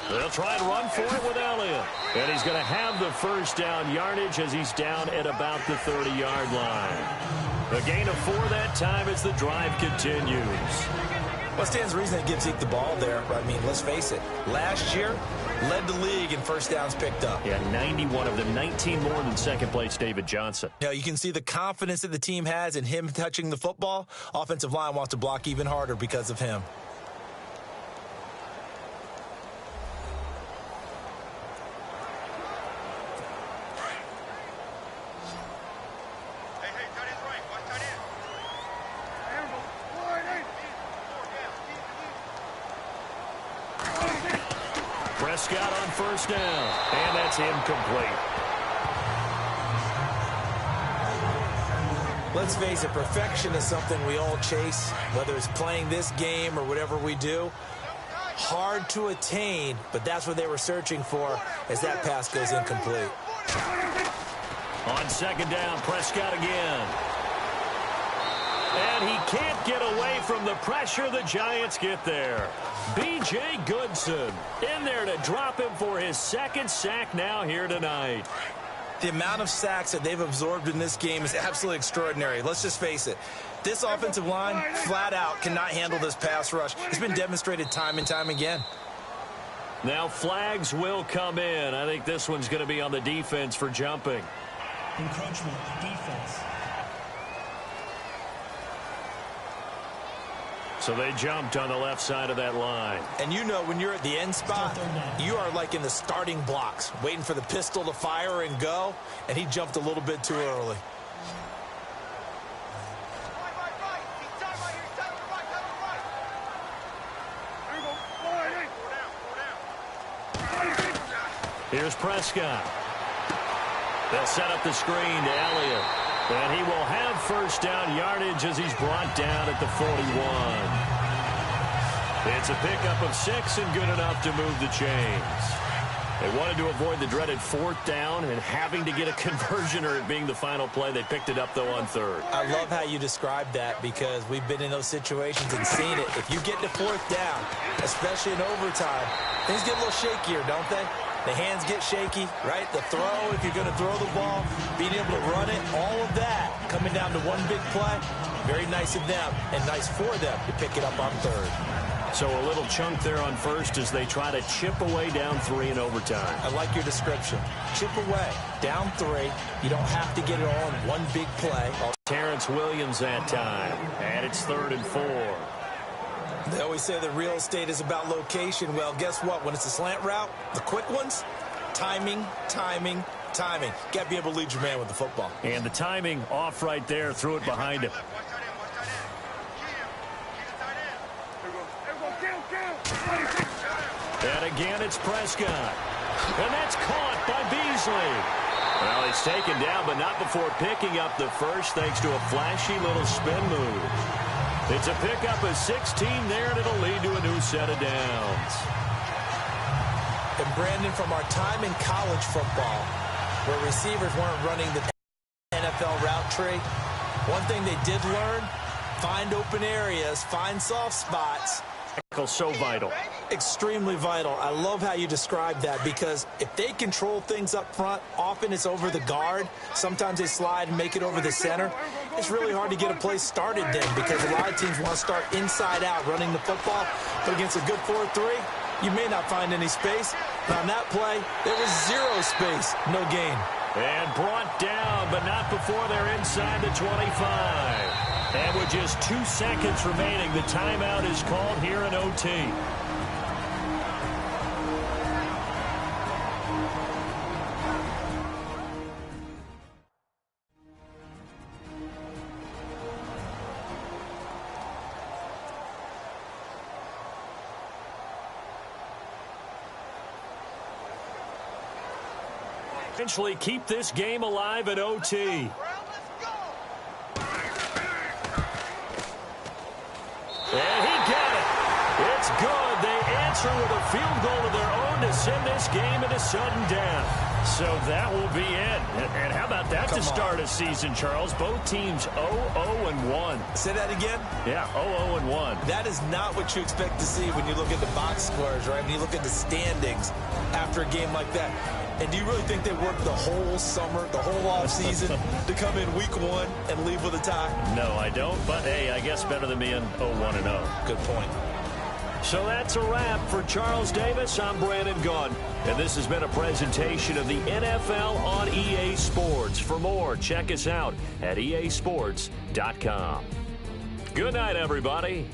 They'll try and run for it with Elliott. And he's going to have the first down yardage as he's down at about the 30-yard line. A gain of 4 that time as the drive continues. Well, stands to reason they give Zeke the ball there. I mean, let's face it. Last year, led the league in first downs picked up. Yeah, 91 of them, 19 more than second place David Johnson. Now, you can see the confidence that the team has in him touching the football. Offensive line wants to block even harder because of him. Prescott on first down, and that's incomplete. Let's face it, perfection is something we all chase, whether it's playing this game or whatever we do. Hard to attain, but that's what they were searching for as that pass goes incomplete. On second down, Prescott again. And he can't get away from the pressure. The Giants get there. B.J. Goodson in there to drop him for his second sack now here tonight. The amount of sacks that they've absorbed in this game is absolutely extraordinary. Let's just face it. This offensive line, flat out, cannot handle this pass rush. It's been demonstrated time and time again. Now flags will come in. I think this one's going to be on the defense for jumping. Encroachment, defense. So they jumped on the left side of that line. And you know when you're at the end spot, you are like in the starting blocks, waiting for the pistol to fire and go, and he jumped a little bit too early. Here's Prescott. They'll set up the screen to Elliott. And he will have first down yardage as he's brought down at the 41. It's a pickup of 6 and good enough to move the chains. They wanted to avoid the dreaded 4th down and having to get a conversion or it being the final play. They picked it up, though, on 3rd. I love how you described that because we've been in those situations and seen it. If you get to 4th down, especially in overtime, things get a little shakier, don't they? The hands get shaky, right? The throw, if you're going to throw the ball, being able to run it, all of that coming down to one big play. Very nice of them and nice for them to pick it up on 3rd. So a little chunk there on 1st as they try to chip away down 3 in overtime. I like your description. Chip away, down 3. You don't have to get it all in one big play. Terrence Williams that time, and it's 3rd and 4. They always say that real estate is about location. Well, guess what? When it's a slant route, the quick ones, timing, timing, timing. Got to be able to lead your man with the football. And the timing off right there, threw it behind him. And again, it's Prescott. And that's caught by Beasley. Well, he's taken down, but not before picking up the first, thanks to a flashy little spin move. It's a pickup of 16 there, and it'll lead to a new set of downs. And, Brandon, from our time in college football, where receivers weren't running the NFL route tree, one thing they did learn, find open areas, find soft spots. So vital. Extremely vital. I love how you describe that, because if they control things up front, often it's over the guard. Sometimes they slide and make it over the center. It's really hard to get a play started then, because a lot of teams want to start inside out running the football. But against a good 4-3, you may not find any space. But on that play, there was zero space, no gain. And brought down, but not before they're inside the 25. And with just 2 seconds remaining, the timeout is called here in OT. Eventually keep this game alive at OT. And he got it. It's good. They answer with a field goal of their own to send this game into sudden death. So that will be it. And how about that to start a season, Charles? Both teams 0-0-1. Say that again? Yeah, 0-0-1. That is not what you expect to see when you look at the box scores, right? When you look at the standings after a game like that. And do you really think they worked the whole summer, the whole offseason to come in week 1 and leave with a tie? No, I don't. But, hey, I guess better than being 0-1-0. Good point. So that's a wrap for Charles Davis. I'm Brandon Gunn. And this has been a presentation of the NFL on EA Sports. For more, check us out at easports.com. Good night, everybody.